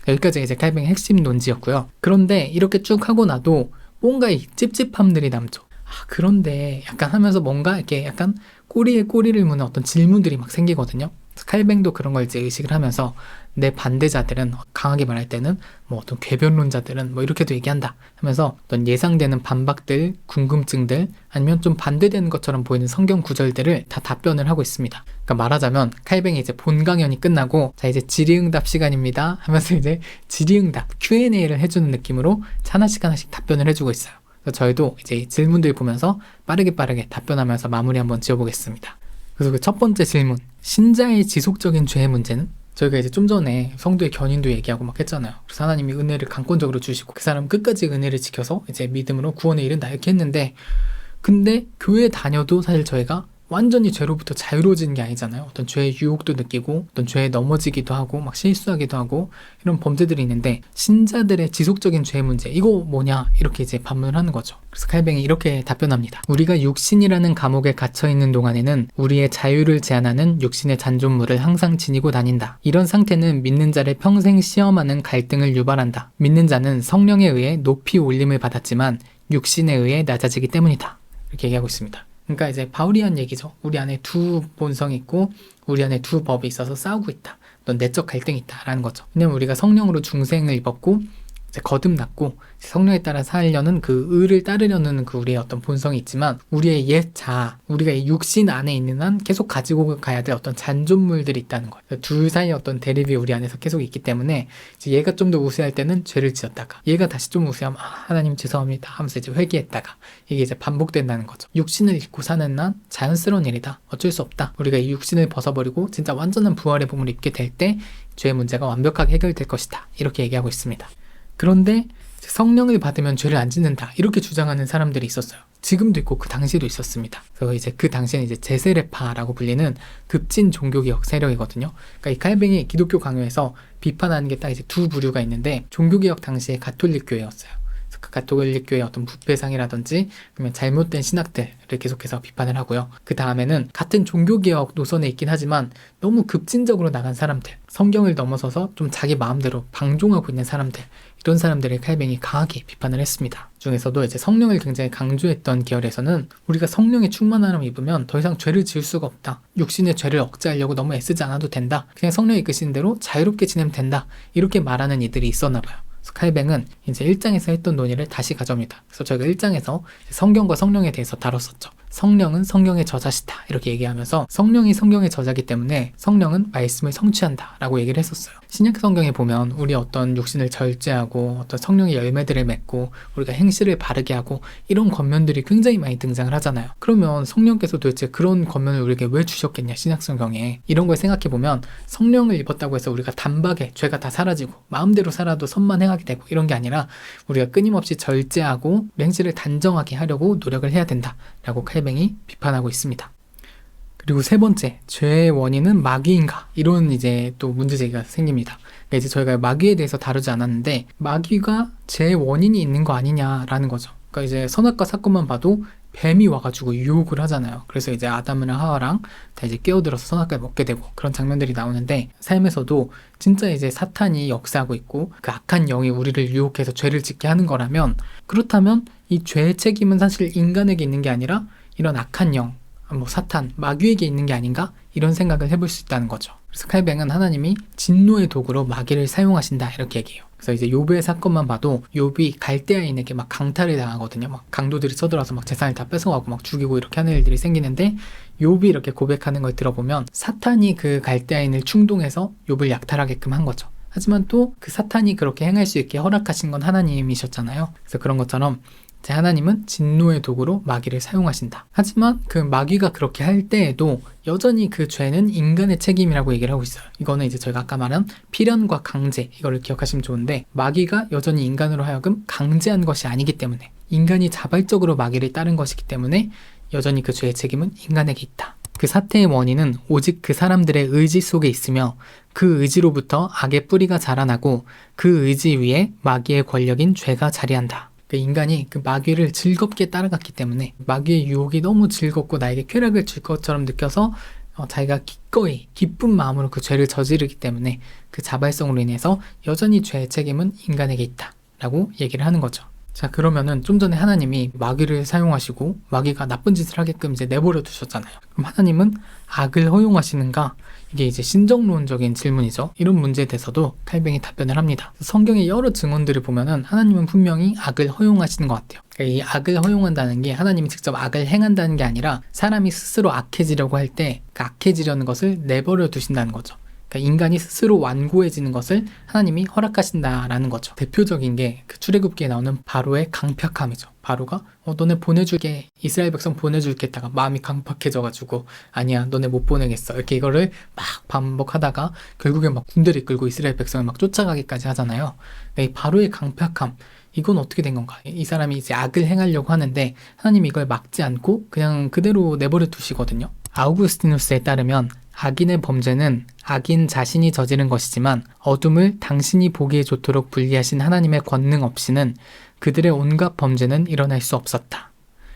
S1: 여기까지 이제 칼뱅의 핵심 논지였고요. 그런데 이렇게 쭉 하고 나도 뭔가 이 찝찝함들이 남죠. 그런데 약간 하면서 뭔가 이렇게 약간 꼬리에 꼬리를 무는 어떤 질문들이 막 생기거든요. 칼뱅도 그런 걸 이제 의식을 하면서 내 반대자들은, 강하게 말할 때는 뭐 어떤 궤변론자들은 뭐 이렇게도 얘기한다 하면서 어떤 예상되는 반박들, 궁금증들, 아니면 좀 반대되는 것처럼 보이는 성경 구절들을 다 답변을 하고 있습니다. 그러니까 말하자면 칼뱅이 이제 본 강연이 끝나고 자 이제 질의응답 시간입니다 하면서 이제 질의응답 Q&A를 해주는 느낌으로 하나씩 답변을 해주고 있어요. 그래서 저희도 이제 질문들 보면서 빠르게 답변하면서 마무리 한번 지어보겠습니다. 그래서 그 첫 번째 질문, 신자의 지속적인 죄의 문제는? 저희가 이제 좀 전에 성도의 견인도 얘기하고 막 했잖아요. 그래서 하나님이 은혜를 강권적으로 주시고 그 사람 끝까지 은혜를 지켜서 이제 믿음으로 구원에 이른다 이렇게 했는데, 근데 교회 다녀도 사실 저희가 완전히 죄로부터 자유로워지는 게 아니잖아요. 어떤 죄의 유혹도 느끼고 어떤 죄에 넘어지기도 하고 막 실수하기도 하고 이런 범죄들이 있는데, 신자들의 지속적인 죄의 문제 이거 뭐냐 이렇게 이제 반문을 하는 거죠. 그래서 칼뱅이 이렇게 답변합니다. 우리가 육신이라는 감옥에 갇혀있는 동안에는 우리의 자유를 제한하는 육신의 잔존물을 항상 지니고 다닌다. 이런 상태는 믿는 자를 평생 시험하는 갈등을 유발한다. 믿는 자는 성령에 의해 높이 올림을 받았지만 육신에 의해 낮아지기 때문이다. 이렇게 얘기하고 있습니다. 그러니까 이제 바울이 한 얘기죠. 우리 안에 두 본성이 있고 우리 안에 두 법이 있어서 싸우고 있다. 어떤 내적 갈등이 있다라는 거죠. 왜냐면 우리가 성령으로 중생을 입었고 이제 거듭났고 성령에 따라 살려는 그 의를 따르려는 그 우리의 어떤 본성이 있지만, 우리의 옛 자아, 우리가 이 육신 안에 있는 한 계속 가지고 가야 될 어떤 잔존물들이 있다는 거예요. 둘 사이의 어떤 대립이 우리 안에서 계속 있기 때문에 이제 얘가 좀 더 우세할 때는 죄를 지었다가 얘가 다시 좀 우세하면 하나님 죄송합니다 하면서 이제 회개했다가 이게 이제 반복된다는 거죠. 육신을 입고 사는 난 자연스러운 일이다. 어쩔 수 없다. 우리가 이 육신을 벗어버리고 진짜 완전한 부활의 몸을 입게 될 때 죄의 문제가 완벽하게 해결될 것이다. 이렇게 얘기하고 있습니다. 그런데 성령을 받으면 죄를 안 짓는다 이렇게 주장하는 사람들이 있었어요. 지금도 있고 그 당시에도 있었습니다. 그래서 이제 그 당시에는 이제 제세례파라고 불리는 급진 종교개혁 세력이거든요. 그러니까 이 칼뱅이 기독교 강요에서 비판하는 게 딱 이제 두 부류가 있는데, 종교개혁 당시에 가톨릭 교회였어요. 그 가톨릭 교회의 어떤 부패상이라든지 그러면 잘못된 신학들을 계속해서 비판을 하고요. 그 다음에는 같은 종교개혁 노선에 있긴 하지만 너무 급진적으로 나간 사람들, 성경을 넘어서서 좀 자기 마음대로 방종하고 있는 사람들, 이런 사람들을 칼뱅이 강하게 비판을 했습니다. 중에서도 이제 성령을 굉장히 강조했던 계열에서는 우리가 성령의 충만함을 입으면 더 이상 죄를 지을 수가 없다. 육신의 죄를 억제하려고 너무 애쓰지 않아도 된다. 그냥 성령이 이끄시는 대로 자유롭게 지내면 된다. 이렇게 말하는 이들이 있었나 봐요. 칼뱅은 이제 1장에서 했던 논의를 다시 가져옵니다. 그래서 저희가 1장에서 성경과 성령에 대해서 다뤘었죠. 성령은 성경의 저자시다 이렇게 얘기하면서 성령이 성경의 저자기 때문에 성령은 말씀을 성취한다 라고 얘기를 했었어요. 신약 성경에 보면 우리 어떤 육신을 절제하고 어떤 성령의 열매들을 맺고 우리가 행실을 바르게 하고 이런 권면들이 굉장히 많이 등장을 하잖아요. 그러면 성령께서 도대체 그런 권면을 우리에게 왜 주셨겠냐, 신약 성경에. 이런 걸 생각해보면 성령을 입었다고 해서 우리가 단박에 죄가 다 사라지고 마음대로 살아도 선만 행하게 되고 이런 게 아니라 우리가 끊임없이 절제하고 행실을 단정하게 하려고 노력을 해야 된다 라고 칼뱅이 비판하고 있습니다. 그리고 세 번째, 죄의 원인은 마귀인가? 이런 이제 또 문제제기가 생깁니다. 그러니까 이제 저희가 마귀에 대해서 다루지 않았는데, 마귀가 죄의 원인이 있는 거 아니냐라는 거죠. 그러니까 이제 선악과 사건만 봐도 뱀이 와가지고 유혹을 하잖아요. 그래서 이제 아담이랑 하와랑 다 이제 끼어들어서 선악과를 먹게 되고 그런 장면들이 나오는데, 삶에서도 진짜 이제 사탄이 역사하고 있고 그 악한 영이 우리를 유혹해서 죄를 짓게 하는 거라면, 그렇다면 이 죄의 책임은 사실 인간에게 있는 게 아니라 이런 악한 영, 뭐 사탄, 마귀에게 있는 게 아닌가? 이런 생각을 해볼 수 있다는 거죠. 그래서 칼뱅은 하나님이 진노의 도구로 마귀를 사용하신다 이렇게 얘기해요. 그래서 이제 욥의 사건만 봐도 욥이 갈대아인에게 막 강탈을 당하거든요. 막 강도들이 쳐들어와서 막 재산을 다 뺏어가고 막 죽이고 이렇게 하는 일들이 생기는데, 욥이 이렇게 고백하는 걸 들어보면 사탄이 그 갈대아인을 충동해서 욥을 약탈하게끔 한 거죠. 하지만 또 그 사탄이 그렇게 행할 수 있게 허락하신 건 하나님이셨잖아요. 그래서 그런 것처럼 하나님은 진노의 도구로 마귀를 사용하신다. 하지만 그 마귀가 그렇게 할 때에도 여전히 그 죄는 인간의 책임이라고 얘기를 하고 있어요. 이거는 이제 저희가 아까 말한 필연과 강제, 이거를 기억하시면 좋은데, 마귀가 여전히 인간으로 하여금 강제한 것이 아니기 때문에, 인간이 자발적으로 마귀를 따른 것이기 때문에 여전히 그 죄의 책임은 인간에게 있다. 그 사태의 원인은 오직 그 사람들의 의지 속에 있으며 그 의지로부터 악의 뿌리가 자라나고 그 의지 위에 마귀의 권력인 죄가 자리한다. 그 인간이 그 마귀를 즐겁게 따라갔기 때문에, 마귀의 유혹이 너무 즐겁고 나에게 쾌락을 줄 것처럼 느껴서 자기가 기꺼이 기쁜 마음으로 그 죄를 저지르기 때문에 그 자발성으로 인해서 여전히 죄의 책임은 인간에게 있다 라고 얘기를 하는 거죠. 자, 그러면은 좀 전에 하나님이 마귀를 사용하시고 마귀가 나쁜 짓을 하게끔 이제 내버려 두셨잖아요. 그럼 하나님은 악을 허용하시는가? 이게 이제 신정론적인 질문이죠. 이런 문제에 대해서도 칼뱅이 답변을 합니다. 성경의 여러 증언들을 보면은 하나님은 분명히 악을 허용하시는 것 같아요. 그러니까 이 악을 허용한다는 게 하나님이 직접 악을 행한다는 게 아니라 사람이 스스로 악해지려고 할 때 그 악해지려는 것을 내버려 두신다는 거죠. 그러니까 인간이 스스로 완고해지는 것을 하나님이 허락하신다라는 거죠. 대표적인 게 그 출애굽기에 나오는 바로의 강팍함이죠. 바로가 너네 보내줄게, 이스라엘 백성 보내줄게 했다가 마음이 강팍해져가지고 아니야 너네 못 보내겠어 이렇게 이거를 막 반복하다가 결국에 막 군대를 이끌고 이스라엘 백성을 막 쫓아가기까지 하잖아요. 그러니까 이 바로의 강팍함, 이건 어떻게 된 건가? 이 사람이 이제 악을 행하려고 하는데 하나님이 이걸 막지 않고 그냥 그대로 내버려 두시거든요. 아우구스티누스에 따르면 악인의 범죄는 악인 자신이 저지른 것이지만 어둠을 당신이 보기에 좋도록 분리하신 하나님의 권능 없이는 그들의 온갖 범죄는 일어날 수 없었다.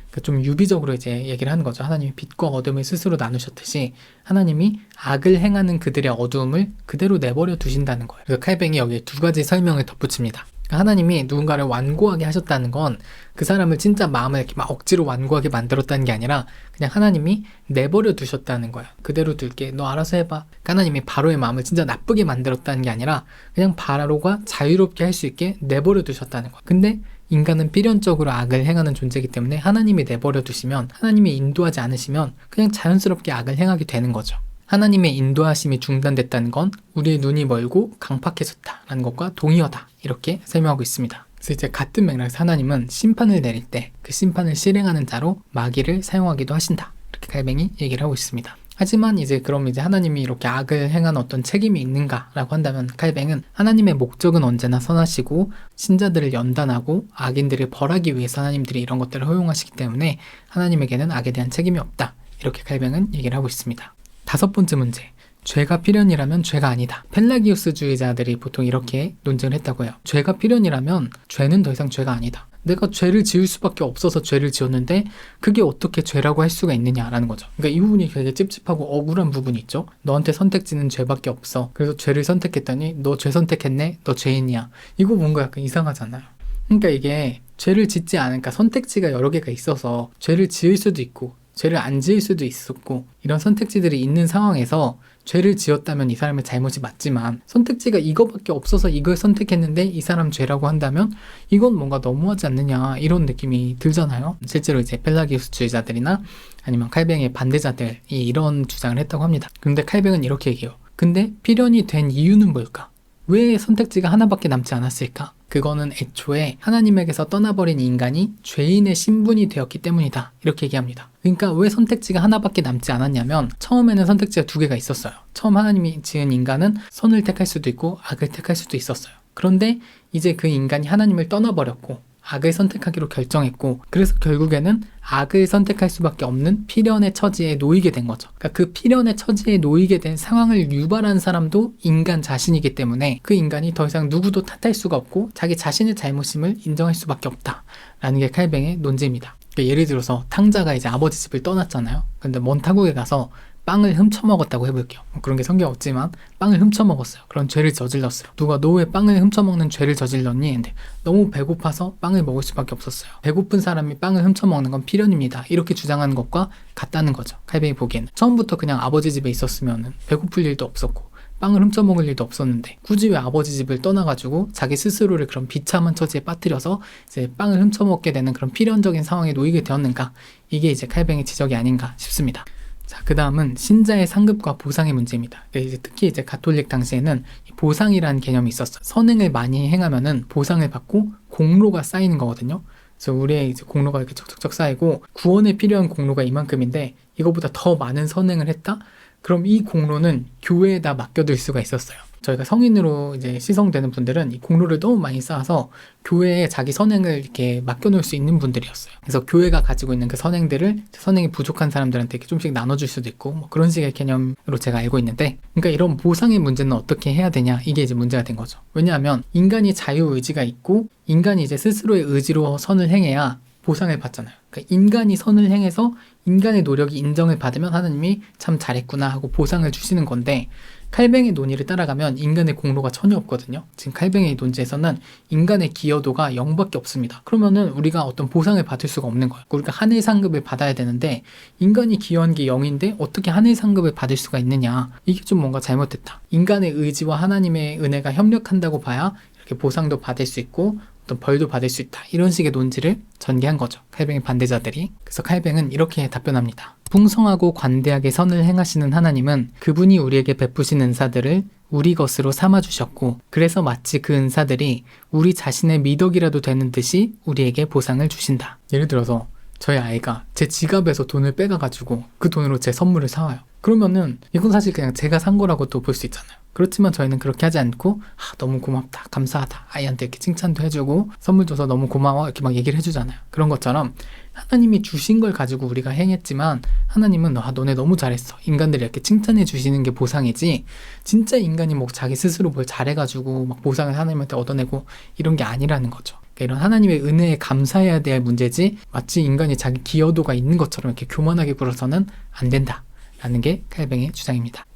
S1: 그러니까 좀 유비적으로 이제 얘기를 하는 거죠. 하나님이 빛과 어둠을 스스로 나누셨듯이 하나님이 악을 행하는 그들의 어두움을 그대로 내버려 두신다는 거예요. 그래서 칼뱅이 여기에 두 가지 설명을 덧붙입니다. 하나님이 누군가를 완고하게 하셨다는 건 그 사람을 진짜 마음을 이렇게 막 억지로 완고하게 만들었다는 게 아니라 그냥 하나님이 내버려 두셨다는 거야. 그대로 둘게, 너 알아서 해봐. 하나님이 바로의 마음을 진짜 나쁘게 만들었다는 게 아니라 그냥 바로가 자유롭게 할 수 있게 내버려 두셨다는 거야. 근데 인간은 필연적으로 악을 행하는 존재이기 때문에 하나님이 내버려 두시면, 하나님이 인도하지 않으시면 그냥 자연스럽게 악을 행하게 되는 거죠. 하나님의 인도하심이 중단됐다는 건 우리의 눈이 멀고 강팍해졌다라는 것과 동의어다, 이렇게 설명하고 있습니다. 그래서 이제 같은 맥락에서 하나님은 심판을 내릴 때 그 심판을 실행하는 자로 마귀를 사용하기도 하신다, 이렇게 칼뱅이 얘기를 하고 있습니다. 하지만 이제 그럼 이제 하나님이 이렇게 악을 행한 어떤 책임이 있는가라고 한다면 칼뱅은 하나님의 목적은 언제나 선하시고 신자들을 연단하고 악인들을 벌하기 위해서 하나님들이 이런 것들을 허용하시기 때문에 하나님에게는 악에 대한 책임이 없다, 이렇게 칼뱅은 얘기를 하고 있습니다. 다섯 번째 문제, 죄가 필연이라면 죄가 아니다. 펠라기우스주의자들이 보통 이렇게 논쟁을 했다고 해요. 죄가 필연이라면 죄는 더 이상 죄가 아니다. 내가 죄를 지을 수밖에 없어서 죄를 지었는데 그게 어떻게 죄라고 할 수가 있느냐라는 거죠. 그러니까 이 부분이 되게 찝찝하고 억울한 부분이 있죠. 너한테 선택지는 죄밖에 없어. 그래서 죄를 선택했더니 너 죄 선택했네? 너 죄인이야. 이거 뭔가 약간 이상하잖아요. 그러니까 이게 죄를 짓지 않으니까 선택지가 여러 개가 있어서 죄를 지을 수도 있고 죄를 안 지을 수도 있었고, 이런 선택지들이 있는 상황에서 죄를 지었다면 이 사람의 잘못이 맞지만 선택지가 이거밖에 없어서 이걸 선택했는데 이 사람 죄라고 한다면 이건 뭔가 너무하지 않느냐, 이런 느낌이 들잖아요. 실제로 이제 펠라기우스주의자들이나 아니면 칼뱅의 반대자들이 이런 주장을 했다고 합니다. 근데 칼뱅은 이렇게 얘기해요. 근데 필연이 된 이유는 뭘까? 왜 선택지가 하나밖에 남지 않았을까? 그거는 애초에 하나님에게서 떠나버린 인간이 죄인의 신분이 되었기 때문이다, 이렇게 얘기합니다. 그러니까 왜 선택지가 하나밖에 남지 않았냐면 처음에는 선택지가 두 개가 있었어요. 처음 하나님이 지은 인간은 선을 택할 수도 있고 악을 택할 수도 있었어요. 그런데 이제 그 인간이 하나님을 떠나버렸고 악을 선택하기로 결정했고, 그래서 결국에는 악을 선택할 수밖에 없는 필연의 처지에 놓이게 된 거죠. 그러니까 그 필연의 처지에 놓이게 된 상황을 유발한 사람도 인간 자신이기 때문에 그 인간이 더 이상 누구도 탓할 수가 없고 자기 자신의 잘못임을 인정할 수밖에 없다라는 게 칼뱅의 논지입니다. 그러니까 예를 들어서 탕자가 이제 아버지 집을 떠났잖아요. 근데 먼 타국에 가서 빵을 훔쳐먹었다고 해볼게요. 그런 게 성경 없지만 빵을 훔쳐먹었어요. 그런 죄를 저질렀어요. 누가 너 왜 빵을 훔쳐먹는 죄를 저질렀니? 근데 너무 배고파서 빵을 먹을 수밖에 없었어요. 배고픈 사람이 빵을 훔쳐먹는 건 필연입니다. 이렇게 주장하는 것과 같다는 거죠. 칼뱅이 보기에는. 처음부터 그냥 아버지 집에 있었으면 배고플 일도 없었고 빵을 훔쳐먹을 일도 없었는데 굳이 왜 아버지 집을 떠나가지고 자기 스스로를 그런 비참한 처지에 빠뜨려서 이제 빵을 훔쳐먹게 되는 그런 필연적인 상황에 놓이게 되었는가? 이게 이제 칼뱅의 지적이 아닌가 싶습니다. 자, 그 다음은 신자의 상급과 보상의 문제입니다. 이제 특히 이제 가톨릭 당시에는 보상이라는 개념이 있었어요. 선행을 많이 행하면은 보상을 받고 공로가 쌓이는 거거든요. 그래서 우리의 이제 공로가 이렇게 척척척 쌓이고 구원에 필요한 공로가 이만큼인데 이거보다 더 많은 선행을 했다? 그럼 이 공로는 교회에다 맡겨둘 수가 있었어요. 저희가 성인으로 이제 시성되는 분들은 이 공로를 너무 많이 쌓아서 교회에 자기 선행을 이렇게 맡겨놓을 수 있는 분들이었어요. 그래서 교회가 가지고 있는 그 선행들을 선행이 부족한 사람들한테 이렇게 좀씩 나눠줄 수도 있고 뭐 그런 식의 개념으로 제가 알고 있는데, 그러니까 이런 보상의 문제는 어떻게 해야 되냐, 이게 이제 문제가 된 거죠. 왜냐하면 인간이 자유의지가 있고 인간이 이제 스스로의 의지로 선을 행해야 보상을 받잖아요. 그러니까 인간이 선을 행해서 인간의 노력이 인정을 받으면 하나님이 참 잘했구나 하고 보상을 주시는 건데, 칼뱅의 논의를 따라가면 인간의 공로가 전혀 없거든요. 지금 칼뱅의 논지에서는 인간의 기여도가 0밖에 없습니다. 그러면은 우리가 어떤 보상을 받을 수가 없는 거예요. 우리가 하늘 상급을 받아야 되는데 인간이 기여한 게 0인데 어떻게 하늘 상급을 받을 수가 있느냐, 이게 좀 뭔가 잘못됐다. 인간의 의지와 하나님의 은혜가 협력한다고 봐야 이렇게 보상도 받을 수 있고 어떤 벌도 받을 수 있다, 이런 식의 논지를 전개한 거죠, 칼뱅의 반대자들이. 그래서 칼뱅은 이렇게 답변합니다. 풍성하고 관대하게 선을 행하시는 하나님은 그분이 우리에게 베푸신 은사들을 우리 것으로 삼아주셨고, 그래서 마치 그 은사들이 우리 자신의 미덕이라도 되는 듯이 우리에게 보상을 주신다. 예를 들어서 저희 아이가 제 지갑에서 돈을 빼가가지고 그 돈으로 제 선물을 사와요. 그러면은 이건 사실 그냥 제가 산 거라고 또 볼 수 있잖아요. 그렇지만 저희는 그렇게 하지 않고 너무 고맙다, 감사하다, 아이한테 이렇게 칭찬도 해주고 선물 줘서 너무 고마워 이렇게 막 얘기를 해주잖아요. 그런 것처럼 하나님이 주신 걸 가지고 우리가 행했지만 하나님은 너네 너무 잘했어, 인간들이 이렇게 칭찬해 주시는 게 보상이지, 진짜 인간이 뭐 자기 스스로 뭘 잘해가지고 막 보상을 하나님한테 얻어내고 이런 게 아니라는 거죠. 그러니까 이런 하나님의 은혜에 감사해야 될 문제지, 마치 인간이 자기 기여도가 있는 것처럼 이렇게 교만하게 굴어서는 안 된다 라는 게 칼뱅의 주장입니다.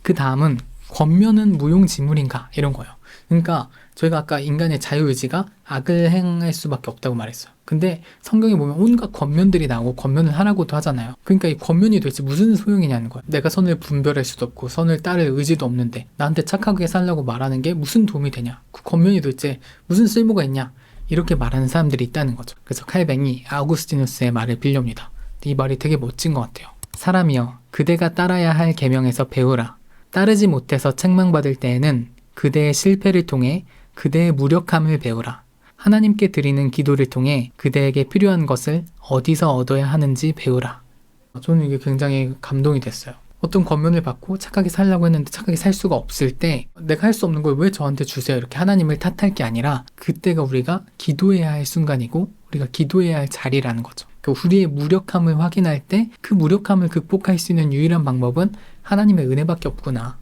S1: 그 다음은 권면은 무용지물인가, 이런 거예요. 그러니까 저희가 아까 인간의 자유의지가 악을 행할 수밖에 없다고 말했어요. 근데 성경에 보면 온갖 권면들이 나오고 권면을 하라고도 하잖아요. 그러니까 이 권면이 도대체 무슨 소용이냐는 거예요. 내가 선을 분별할 수도 없고 선을 따를 의지도 없는데 나한테 착하게 살라고 말하는 게 무슨 도움이 되냐, 그 권면이 도대체 무슨 쓸모가 있냐, 이렇게 말하는 사람들이 있다는 거죠. 그래서 칼뱅이 아우구스티누스의 말을 빌려옵니다. 이 말이 되게 멋진 것 같아요. 사람이여, 그대가 따라야 할 계명에서 배우라. 따르지 못해서 책망받을 때에는 그대의 실패를 통해 그대의 무력함을 배우라. 하나님께 드리는 기도를 통해 그대에게 필요한 것을 어디서 얻어야 하는지 배우라. 저는 이게 굉장히 감동이 됐어요. 어떤 권면을 받고 착하게 살려고 했는데 착하게 살 수가 없을 때 내가 할 수 없는 걸 왜 저한테 주세요, 이렇게 하나님을 탓할 게 아니라 그때가 우리가 기도해야 할 순간이고 우리가 기도해야 할 자리라는 거죠. 그러니까 우리의 무력함을 확인할 때 그 무력함을 극복할 수 있는 유일한 방법은 하나님의 은혜밖에 없구나,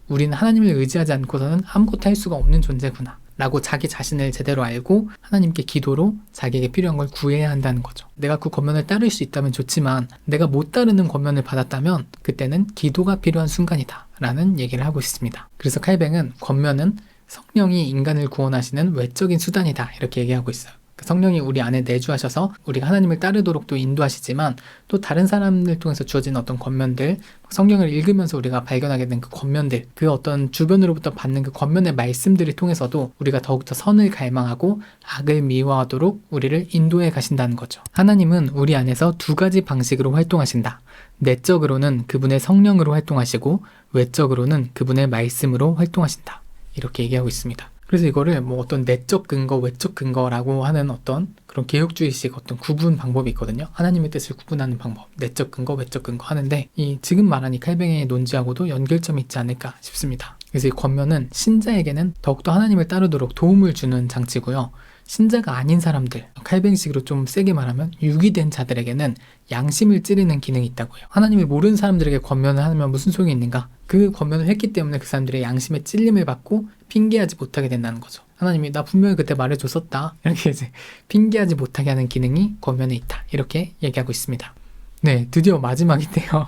S1: 우리는 하나님을 의지하지 않고서는 아무것도 할 수가 없는 존재구나 라고 자기 자신을 제대로 알고 하나님께 기도로 자기에게 필요한 걸 구해야 한다는 거죠. 내가 그 권면을 따를 수 있다면 좋지만 내가 못 따르는 권면을 받았다면 그때는 기도가 필요한 순간이다 라는 얘기를 하고 있습니다. 그래서 칼뱅은 권면은 성령이 인간을 구원하시는 외적인 수단이다, 이렇게 얘기하고 있어요. 성령이 우리 안에 내주하셔서 우리가 하나님을 따르도록 또 인도하시지만 또 다른 사람들 통해서 주어진 어떤 권면들, 성경을 읽으면서 우리가 발견하게 된 그 권면들, 그 어떤 주변으로부터 받는 그 권면의 말씀들을 통해서도 우리가 더욱더 선을 갈망하고 악을 미워하도록 우리를 인도해 가신다는 거죠. 하나님은 우리 안에서 두 가지 방식으로 활동하신다. 내적으로는 그분의 성령으로 활동하시고 외적으로는 그분의 말씀으로 활동하신다, 이렇게 얘기하고 있습니다. 그래서 이거를 뭐 어떤 내적 근거, 외적 근거라고 하는 어떤 그런 개혁주의식 어떤 구분 방법이 있거든요. 하나님의 뜻을 구분하는 방법, 내적 근거, 외적 근거 하는데 이 지금 말한 이 칼뱅의 논지하고도 연결점이 있지 않을까 싶습니다. 그래서 이 권면은 신자에게는 더욱더 하나님을 따르도록 도움을 주는 장치고요. 신자가 아닌 사람들, 칼뱅식으로 좀 세게 말하면 유기된 자들에게는 양심을 찌르는 기능이 있다고 해요. 하나님을 모르는 사람들에게 권면을 하면 무슨 소용이 있는가? 그 권면을 했기 때문에 그 사람들의 양심의 찔림을 받고 핑계하지 못하게 된다는 거죠. 하나님이 나 분명히 그때 말해줬었다, 이렇게 이제 핑계하지 못하게 하는 기능이 권면에 있다, 이렇게 얘기하고 있습니다. 네, 드디어 마지막인데요.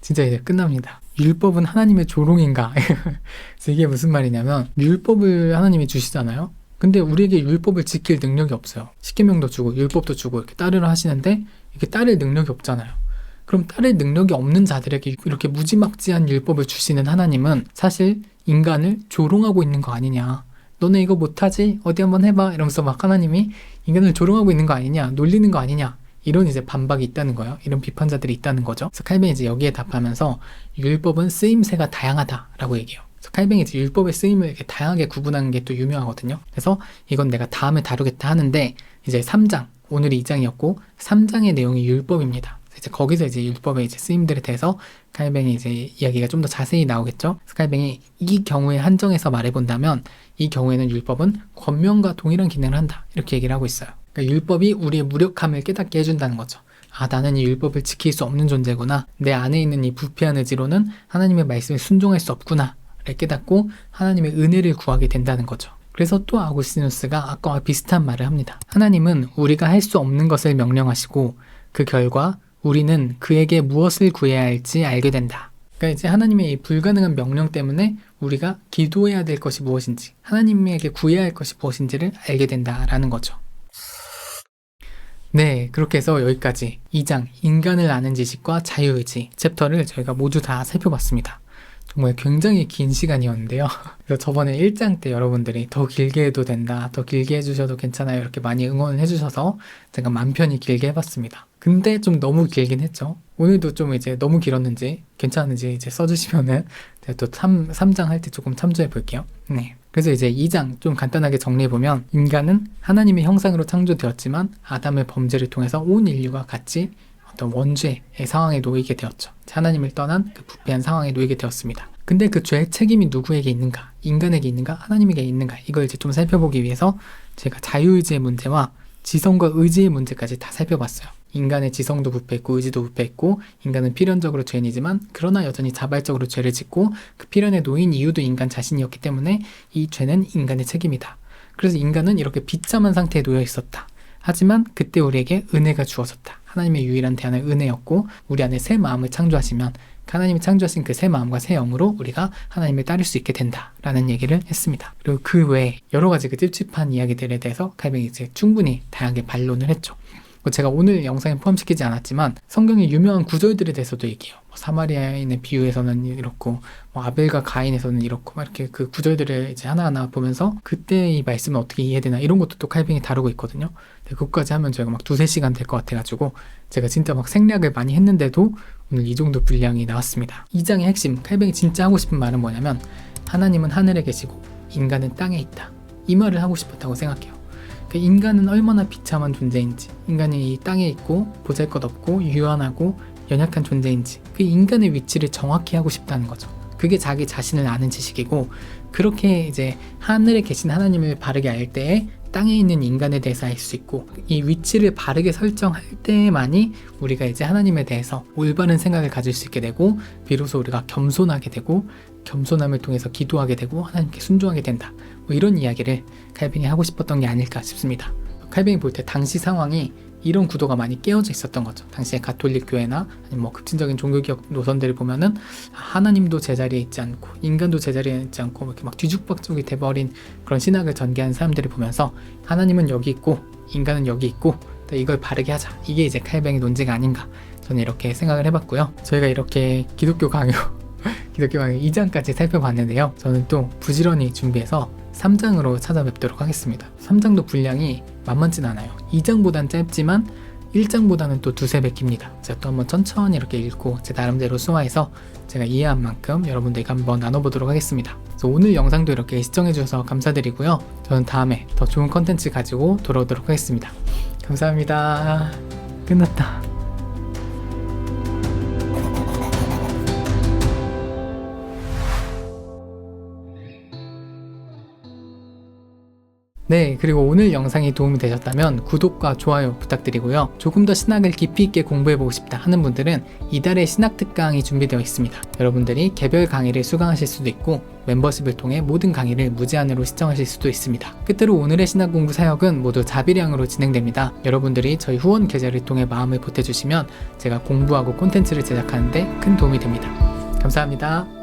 S1: 진짜 이제 끝납니다. 율법은 하나님의 조롱인가? 그래서 이게 무슨 말이냐면 율법을 하나님이 주시잖아요. 근데 우리에게 율법을 지킬 능력이 없어요. 십계명도 주고 율법도 주고 이렇게 따르라 하시는데 이렇게 따를 능력이 없잖아요. 그럼 따를 능력이 없는 자들에게 이렇게 무지막지한 율법을 주시는 하나님은 사실 인간을 조롱하고 있는 거 아니냐. 너네 이거 못하지? 어디 한번 해봐. 이러면서 막 하나님이 인간을 조롱하고 있는 거 아니냐. 놀리는 거 아니냐. 이런 이제 반박이 있다는 거예요. 이런 비판자들이 있다는 거죠. 그래서 칼뱅이 이제 여기에 답하면서 율법은 쓰임새가 다양하다라고 얘기해요. 그래서 칼뱅이 이제 율법의 쓰임을 이렇게 다양하게 구분하는 게 또 유명하거든요. 그래서 이건 내가 다음에 다루겠다 하는데 이제 3장, 오늘이 2장이었고 3장의 내용이 율법입니다. 이제 거기서 이제 율법의 이제 쓰임들에 대해서 칼뱅이 이제 이야기가 좀 더 자세히 나오겠죠. 그래서 칼뱅이 이 경우에 한정해서 말해본다면 이 경우에는 율법은 권면과 동일한 기능을 한다. 이렇게 얘기를 하고 있어요. 그러니까 율법이 우리의 무력함을 깨닫게 해준다는 거죠. 아, 나는 이 율법을 지킬 수 없는 존재구나. 내 안에 있는 이 부패한 의지로는 하나님의 말씀에 순종할 수 없구나. 를 깨닫고 하나님의 은혜를 구하게 된다는 거죠. 그래서 또 아구스티누스가 아까와 비슷한 말을 합니다. 하나님은 우리가 할 수 없는 것을 명령하시고 그 결과 우리는 그에게 무엇을 구해야 할지 알게 된다. 그러니까 이제 하나님의 이 불가능한 명령 때문에 우리가 기도해야 될 것이 무엇인지, 하나님에게 구해야 할 것이 무엇인지를 알게 된다라는 거죠. 네, 그렇게 해서 여기까지 2장 인간을 아는 지식과 자유의지 챕터를 저희가 모두 다 살펴봤습니다. 정말 굉장히 긴 시간이었는데요. 그래서 저번에 1장 때 여러분들이 더 길게 해도 된다, 더 길게 해주셔도 괜찮아요 이렇게 많이 응원을 해주셔서 제가 맘 편히 길게 해봤습니다. 근데 좀 너무 길긴 했죠. 오늘도 좀 이제 너무 길었는지 괜찮은지 이제 써주시면은 제가 또 3장 할 때 조금 참조해 볼게요. 네. 그래서 이제 2장 좀 간단하게 정리해보면 인간은 하나님의 형상으로 창조되었지만 아담의 범죄를 통해서 온 인류가 같이 어떤 원죄의 상황에 놓이게 되었죠. 하나님을 떠난 그 부패한 상황에 놓이게 되었습니다. 근데 그 죄의 책임이 누구에게 있는가? 인간에게 있는가? 하나님에게 있는가? 이걸 이제 좀 살펴보기 위해서 제가 자유의지의 문제와 지성과 의지의 문제까지 다 살펴봤어요. 인간의 지성도 부패했고 의지도 부패했고 인간은 필연적으로 죄인이지만 그러나 여전히 자발적으로 죄를 짓고 그 필연에 놓인 이유도 인간 자신이었기 때문에 이 죄는 인간의 책임이다. 그래서 인간은 이렇게 비참한 상태에 놓여 있었다. 하지만 그때 우리에게 은혜가 주어졌다. 하나님의 유일한 대안은 은혜였고 우리 안에 새 마음을 창조하시면 하나님이 창조하신 그 새 마음과 새 영으로 우리가 하나님을 따를 수 있게 된다라는 얘기를 했습니다. 그리고 그 외에 여러 가지 그 찝찝한 이야기들에 대해서 칼뱅이 이제 충분히 다양하게 반론을 했죠. 제가 오늘 영상에 포함시키지 않았지만 성경의 유명한 구절들에 대해서도 얘기해요. 사마리아인의 비유에서는 이렇고 아벨과 가인에서는 이렇고 막 이렇게 그 구절들을 이제 하나하나 보면서 그때 이 말씀을 어떻게 이해되나 이런 것도 또 칼뱅이 다루고 있거든요. 그것까지 하면 저희가 막 2-3시간 될 것 같아가지고 제가 진짜 막 생략을 많이 했는데도 오늘 이 정도 분량이 나왔습니다. 2장의 핵심, 칼뱅이 진짜 하고 싶은 말은 뭐냐면 하나님은 하늘에 계시고 인간은 땅에 있다. 이 말을 하고 싶었다고 생각해요. 인간은 얼마나 비참한 존재인지, 인간이 이 땅에 있고 보잘것없고 유한하고 연약한 존재인지 그 인간의 위치를 정확히 하고 싶다는 거죠. 그게 자기 자신을 아는 지식이고 그렇게 이제 하늘에 계신 하나님을 바르게 알 때에 땅에 있는 인간에 대해서 알 수 있고 이 위치를 바르게 설정할 때만이 우리가 이제 하나님에 대해서 올바른 생각을 가질 수 있게 되고 비로소 우리가 겸손하게 되고 겸손함을 통해서 기도하게 되고 하나님께 순종하게 된다. 이런 이야기를 칼뱅이 하고 싶었던 게 아닐까 싶습니다. 칼뱅이 볼 때 당시 상황이 이런 구도가 많이 깨어져 있었던 거죠. 당시에 가톨릭 교회나 아니면 급진적인 종교개혁 노선들을 보면은 하나님도 제자리에 있지 않고 인간도 제자리에 있지 않고 이렇게 막 뒤죽박죽이 돼버린 그런 신학을 전개한 사람들을 보면서 하나님은 여기 있고 인간은 여기 있고 이걸 바르게 하자. 이게 이제 칼뱅의 논지가 아닌가. 저는 이렇게 생각을 해봤고요. 저희가 이렇게 기독교 강요 2장까지 살펴봤는데요. 저는 또 부지런히 준비해서 3장으로 찾아뵙도록 하겠습니다. 3장도 분량이 만만치 않아요. 2장보단 짧지만 1장보다는 또 2-3배 깁니다. 제가 또 한번 천천히 이렇게 읽고 제 나름대로 소화해서 제가 이해한 만큼 여러분들과 한번 나눠보도록 하겠습니다. 그래서 오늘 영상도 이렇게 시청해주셔서 감사드리고요. 저는 다음에 더 좋은 컨텐츠 가지고 돌아오도록 하겠습니다. 감사합니다. 끝났다. 네, 그리고 오늘 영상이 도움이 되셨다면 구독과 좋아요 부탁드리고요. 조금 더 신학을 깊이 있게 공부해보고 싶다 하는 분들은 이달의 신학 특강이 준비되어 있습니다. 여러분들이 개별 강의를 수강하실 수도 있고 멤버십을 통해 모든 강의를 무제한으로 시청하실 수도 있습니다. 끝으로 오늘의 신학 공부 사역은 모두 자비량으로 진행됩니다. 여러분들이 저희 후원 계좌를 통해 마음을 보태주시면 제가 공부하고 콘텐츠를 제작하는데 큰 도움이 됩니다. 감사합니다.